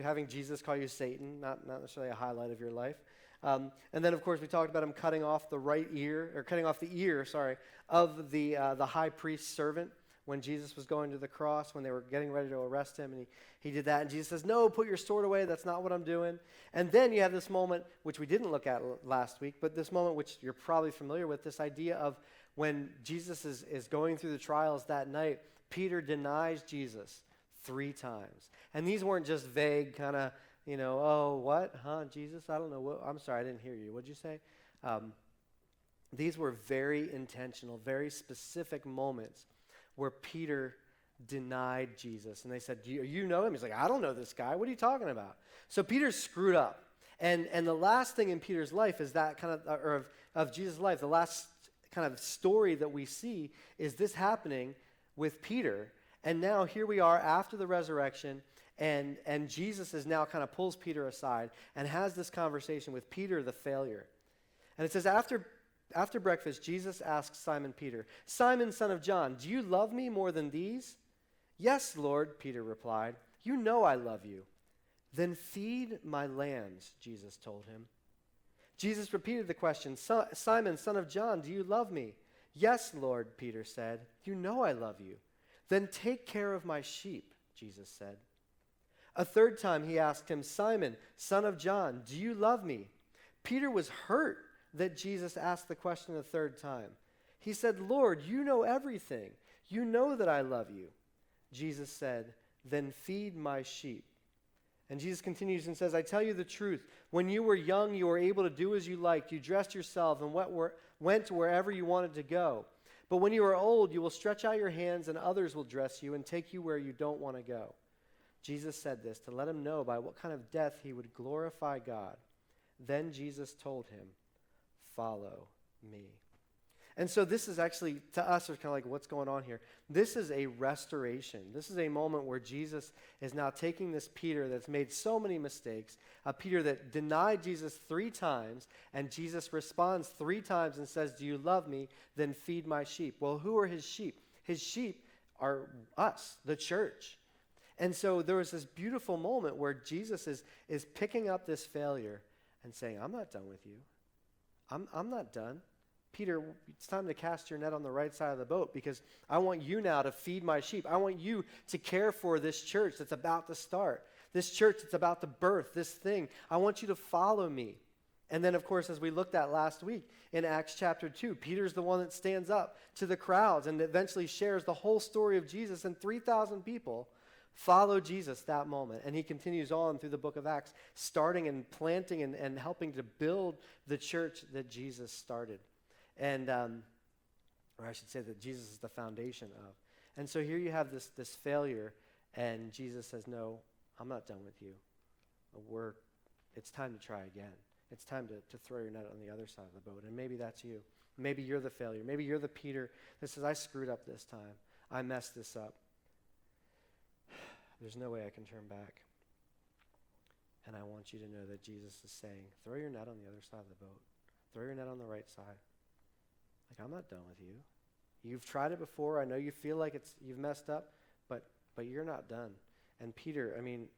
having Jesus call you Satan, not necessarily a highlight of your life. And then, of course, we talked about him cutting off the ear of the high priest's servant when Jesus was going to the cross, when they were getting ready to arrest him, and he did that. And Jesus says, no, put your sword away. That's not what I'm doing. And then you have this moment, which we didn't look at last week, but this moment which you're probably familiar with, this idea of when Jesus is going through the trials that night, Peter denies Jesus 3 times. And these weren't just vague kind of, oh, what? Huh, Jesus? I don't know. What, I'm sorry, I didn't hear you. What'd you say? These were very intentional, very specific moments where Peter denied Jesus. And they said, do you know him? He's like, I don't know this guy. What are you talking about? So Peter's screwed up. And the last thing in Peter's life is that kind of, or of Jesus' life, the last kind of story that we see is this happening with Peter. And now here we are after the resurrection, and Jesus is now kind of pulls Peter aside and has this conversation with Peter, the failure. And it says, after breakfast, Jesus asked Simon Peter, Simon, son of John, do you love me more than these? Yes, Lord, Peter replied. You know I love you. Then feed my lambs, Jesus told him. Jesus repeated the question, Simon, son of John, do you love me? Yes, Lord, Peter said. You know I love you. Then take care of my sheep, Jesus said. A third time he asked him, Simon, son of John, do you love me? Peter was hurt that Jesus asked the question a third time. He said, "Lord, you know everything. You know that I love you." Jesus said, "Then feed my sheep." And Jesus continues and says, "I tell you the truth. When you were young, you were able to do as you liked. You dressed yourself and went wherever you wanted to go. But when you are old, you will stretch out your hands and others will dress you and take you where you don't want to go." Jesus said this to let him know by what kind of death he would glorify God. Then Jesus told him, "Follow me." And so this is actually, to us, it's kind of like, what's going on here? This is a restoration. This is a moment where Jesus is now taking this Peter that's made so many mistakes, a Peter that denied Jesus 3 times, and Jesus responds 3 times and says, "Do you love me? Then feed my sheep." Well, who are his sheep? His sheep are us, the church. And so there was this beautiful moment where Jesus is picking up this failure and saying, "I'm not done with you. I'm not done. Peter, it's time to cast your net on the right side of the boat because I want you now to feed my sheep. I want you to care for this church that's about to start, this church that's about to birth, this thing. I want you to follow me." And then, of course, as we looked at last week in Acts chapter 2, Peter's the one that stands up to the crowds and eventually shares the whole story of Jesus, and 3,000 people follow Jesus that moment. And he continues on through the book of Acts, starting and planting and helping to build the church that Jesus started. And, or I should say that Jesus is the foundation of. And so here you have this failure, and Jesus says, "No, I'm not done with you. It's time to try again. It's time to throw your net on the other side of the boat." And maybe that's you. Maybe you're the failure. Maybe you're the Peter that says, "I screwed up this time. I messed this up. There's no way I can turn back." And I want you to know that Jesus is saying, throw your net on the other side of the boat. Throw your net on the right side. Like, I'm not done with you. You've tried it before. I know you feel like you've messed up, but you're not done. And Peter, I mean,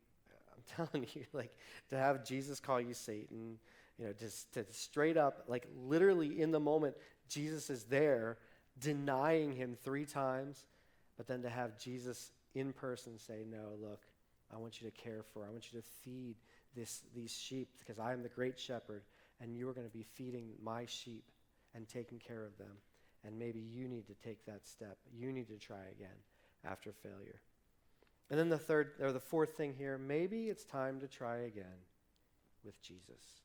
I'm telling you, like, to have Jesus call you Satan, just to straight up, like, literally in the moment, Jesus is there denying him 3 times, but then to have Jesus in person say, "No, look, I want you to care for, I want you to feed these sheep because I am the great shepherd, and you are going to be feeding my sheep and taking care of them. And maybe you need to take that step. You need to try again after failure." And then the fourth thing here, maybe it's time to try again with Jesus.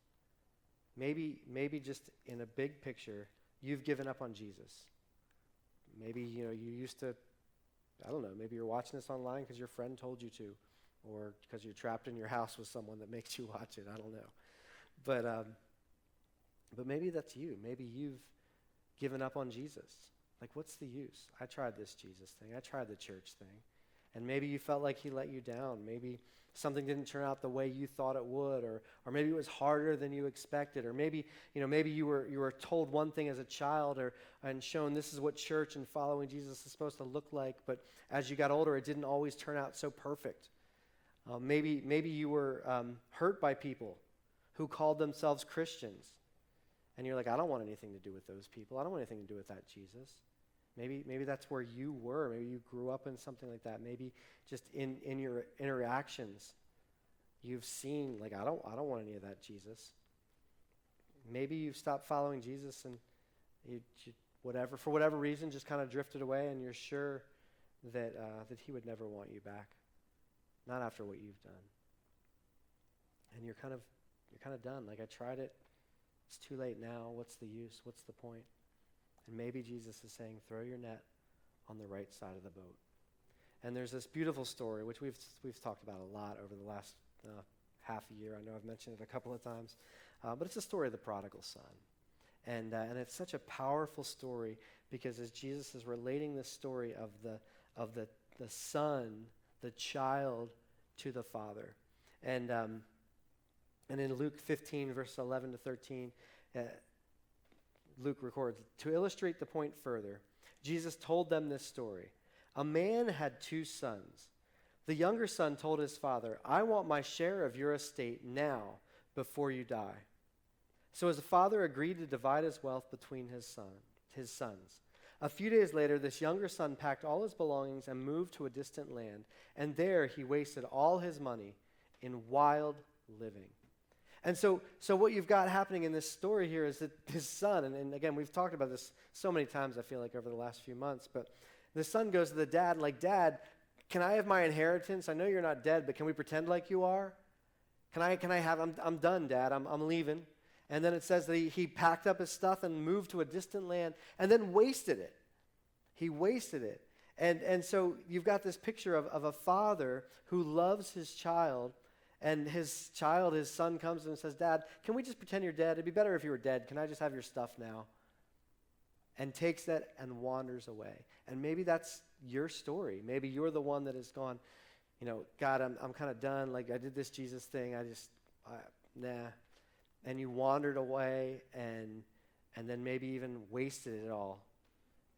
Maybe just in a big picture, you've given up on Jesus. Maybe, you used to, I don't know, maybe you're watching this online because your friend told you to, or because you're trapped in your house with someone that makes you watch it. I don't know. But maybe that's you. Maybe you've given up on Jesus. Like, what's the use? I tried this Jesus thing. I tried the church thing. And maybe you felt like he let you down. Maybe something didn't turn out the way you thought it would, or maybe it was harder than you expected, or maybe you were told one thing as a child and shown this is what church and following Jesus is supposed to look like, but as you got older, it didn't always turn out so perfect. Maybe you were hurt by people who called themselves Christians. And you're like, I don't want anything to do with those people. I don't want anything to do with that Jesus. Maybe that's where you were. Maybe you grew up in something like that. Maybe just in your interactions, you've seen, like, I don't want any of that Jesus. Maybe you've stopped following Jesus and you for whatever reason, just kind of drifted away, and you're sure that he would never want you back, not after what you've done. And you're kind of done. Like, I tried it. It's too late now. What's the use? What's the point? And maybe Jesus is saying, throw your net on the right side of the boat. And there's this beautiful story, which we've talked about a lot over the last half a year. I know I've mentioned it a couple of times. But it's the story of the prodigal son. And it's such a powerful story because as Jesus is relating this story of the son, the child, to the father. And in Luke 15, verse 11 to 13, Luke records, to illustrate the point further, Jesus told them this story. A man had 2 sons. The younger son told his father, I want my share of your estate now before you die. So his father agreed to divide his wealth between his sons. A few days later, this younger son packed all his belongings and moved to a distant land, and there he wasted all his money in wild living. And so what you've got happening in this story here is that his son, and again, we've talked about this so many times, I feel like, over the last few months, but the son goes to the dad, like, Dad, can I have my inheritance? I know you're not dead, but can we pretend like you are? Can I have, I'm done, Dad, I'm leaving. And then it says that he packed up his stuff and moved to a distant land and then wasted it. He wasted it. And so you've got this picture of a father who loves his child, and his son comes to him and says, Dad, can we just pretend you're dead? It'd be better if you were dead. Can I just have your stuff now? And takes that and wanders away. And maybe that's your story. Maybe you're the one that has gone, God, I'm kind of done. Like, I did this Jesus thing. Nah. And you wandered away and then maybe even wasted it all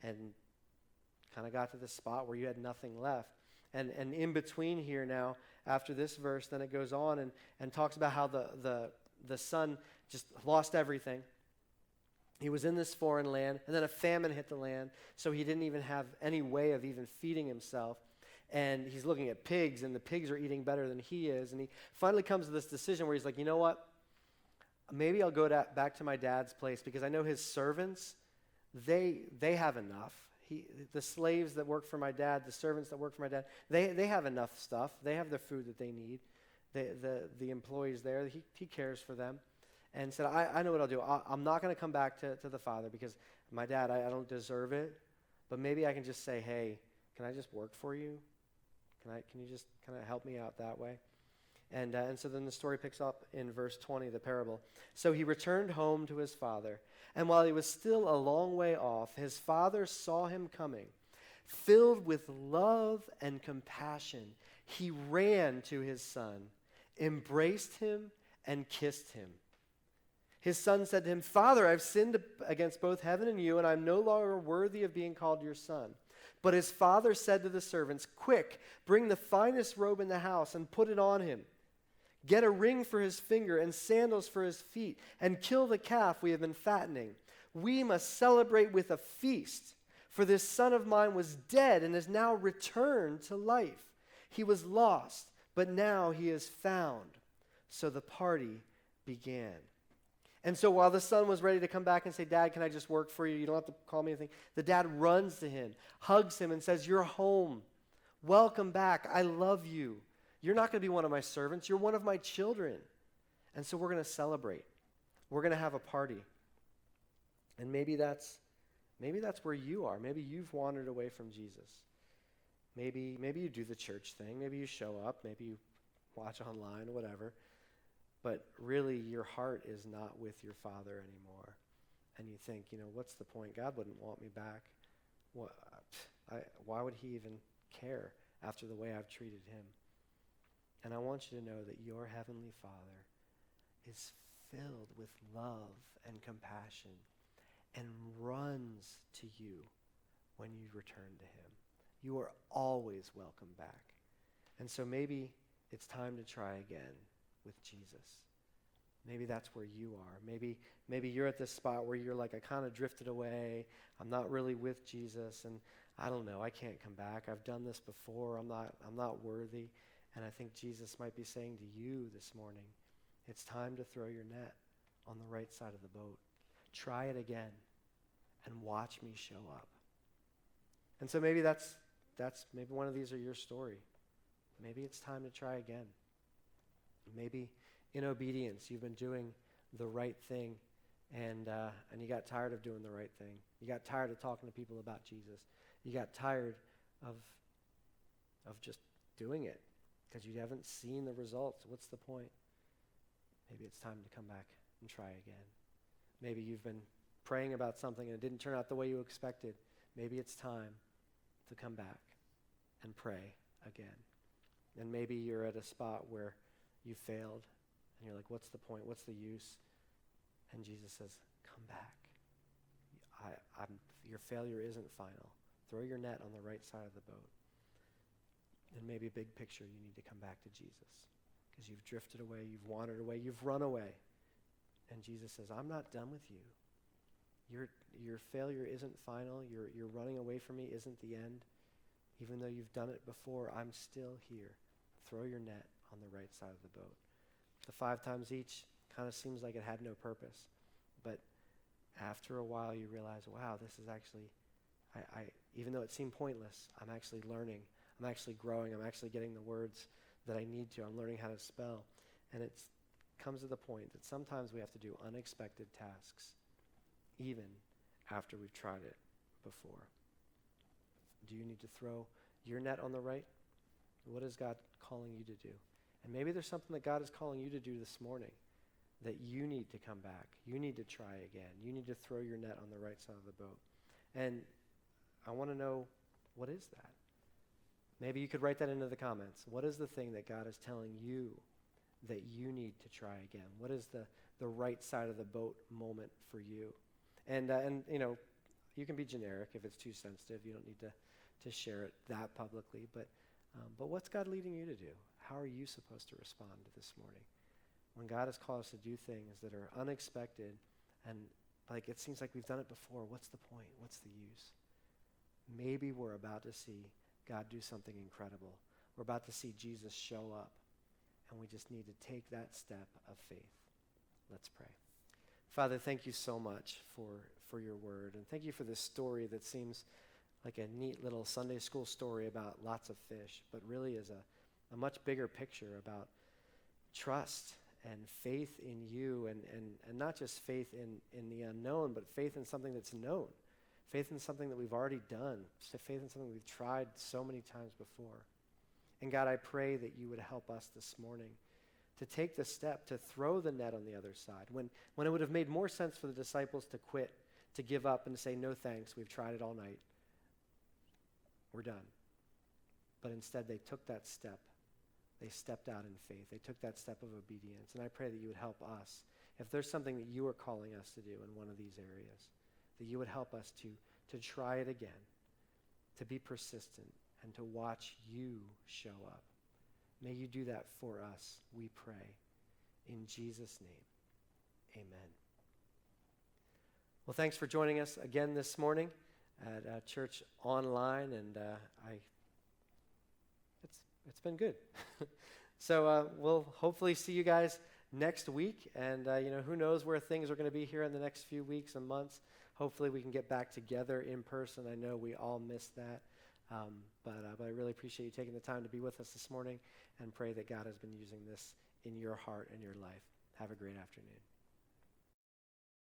and kind of got to the spot where you had nothing left. And in between here now, after this verse, then it goes on and talks about how the son just lost everything. He was in this foreign land, and then a famine hit the land, so he didn't even have any way of even feeding himself. And he's looking at pigs, and the pigs are eating better than he is. And he finally comes to this decision where he's like, you know what? Maybe I'll go back to my dad's place, because I know his servants, they have enough. The slaves that work for my dad, the servants that work for my dad, they have enough stuff. They have the food that they need. The employees there, he cares for them. And said, I know what I'll do. I'm not going to come back to the father, because my dad, I don't deserve it. But maybe I can just say, hey, can I just work for you? Can you just kind of help me out that way? And so then the story picks up in verse 20, the parable. So he returned home to his father, and while he was still a long way off, his father saw him coming. Filled with love and compassion, he ran to his son, embraced him, and kissed him. His son said to him, Father, I've sinned against both heaven and you, and I'm no longer worthy of being called your son. But his father said to the servants, Quick, bring the finest robe in the house and put it on him. Get a ring for his finger and sandals for his feet, and kill the calf we have been fattening. We must celebrate with a feast, for this son of mine was dead and is now returned to life. He was lost, but now he is found. So the party began. And so while the son was ready to come back and say, Dad, can I just work for you? You don't have to call me anything. The dad runs to him, hugs him, and says, You're home. Welcome back. I love you. You're not going to be one of my servants. You're one of my children. And so we're going to celebrate. We're going to have a party. And maybe that's where you are. Maybe you've wandered away from Jesus. Maybe you do the church thing. Maybe you show up. Maybe you watch online, whatever. But really, your heart is not with your father anymore. And you think, what's the point? God wouldn't want me back. Why would he even care after the way I've treated him? And I want you to know that your heavenly Father is filled with love and compassion and runs to you when you return to him. You are always welcome back. And so maybe it's time to try again with Jesus. Maybe that's where you are. Maybe you're at this spot where you're like, I kind of drifted away. I'm not really with Jesus, and I don't know. I can't come back. I've done this before. I'm not worthy. And I think Jesus might be saying to you this morning, it's time to throw your net on the right side of the boat. Try it again and watch me show up. And so maybe that's maybe one of these are your story. Maybe it's time to try again. Maybe in obedience you've been doing the right thing and you got tired of doing the right thing. You got tired of talking to people about Jesus. You got tired of just doing it because you haven't seen the results. What's the point? Maybe it's time to come back and try again. Maybe you've been praying about something and it didn't turn out the way you expected. Maybe it's time to come back and pray again. And maybe you're at a spot where you failed and you're like, what's the point? What's the use? And Jesus says, come back. Your failure isn't final. Throw your net on the right side of the boat. And maybe a big picture, you need to come back to Jesus because you've drifted away, you've wandered away, you've run away. And Jesus says, I'm not done with you. Your failure isn't final. Your running away from me isn't the end. Even though you've done it before, I'm still here. Throw your net on the right side of the boat. The 5 times each kind of seems like it had no purpose. But after a while, you realize, wow, this is actually, even though it seemed pointless, I'm actually learning. I'm actually growing. I'm actually getting the words that I need to. I'm learning how to spell. And it comes to the point that sometimes we have to do unexpected tasks, even after we've tried it before. Do you need to throw your net on the right? What is God calling you to do? And maybe there's something that God is calling you to do this morning that you need to come back. You need to try again. You need to throw your net on the right side of the boat. And I want to know, what is that? Maybe you could write that into the comments. What is the thing that God is telling you that you need to try again? What is the right side of the boat moment for you? And you know, you can be generic if it's too sensitive. You don't need to share it that publicly. But what's God leading you to do? How are you supposed to respond this morning? When God has called us to do things that are unexpected and like it seems like we've done it before, what's the point? What's the use? Maybe we're about to see God do something incredible. We're about to see Jesus show up, and we just need to take that step of faith. Let's pray. Father, thank you so much for your word, and thank you for this story that seems like a neat little Sunday school story about lots of fish, but really is a much bigger picture about trust and faith in you, and not just faith in the unknown, but faith in something that's known, faith in something that we've already done, faith in something we've tried so many times before. And God, I pray that you would help us this morning to take the step to throw the net on the other side, when it would have made more sense for the disciples to quit, to give up and to say, no thanks, we've tried it all night, we're done. But instead they took that step. They stepped out in faith. They took that step of obedience. And I pray that you would help us. If there's something that you are calling us to do in one of these areas, that you would help us to try it again, to be persistent, and to watch you show up. May you do that for us, we pray. In Jesus' name, amen. Well, thanks for joining us again this morning at Church Online, and it's been good. So we'll hopefully see you guys next week, and who knows where things are going to be here in the next few weeks and months. Hopefully we can get back together in person. I know we all miss that, but I really appreciate you taking the time to be with us this morning, and pray that God has been using this in your heart and your life. Have a great afternoon.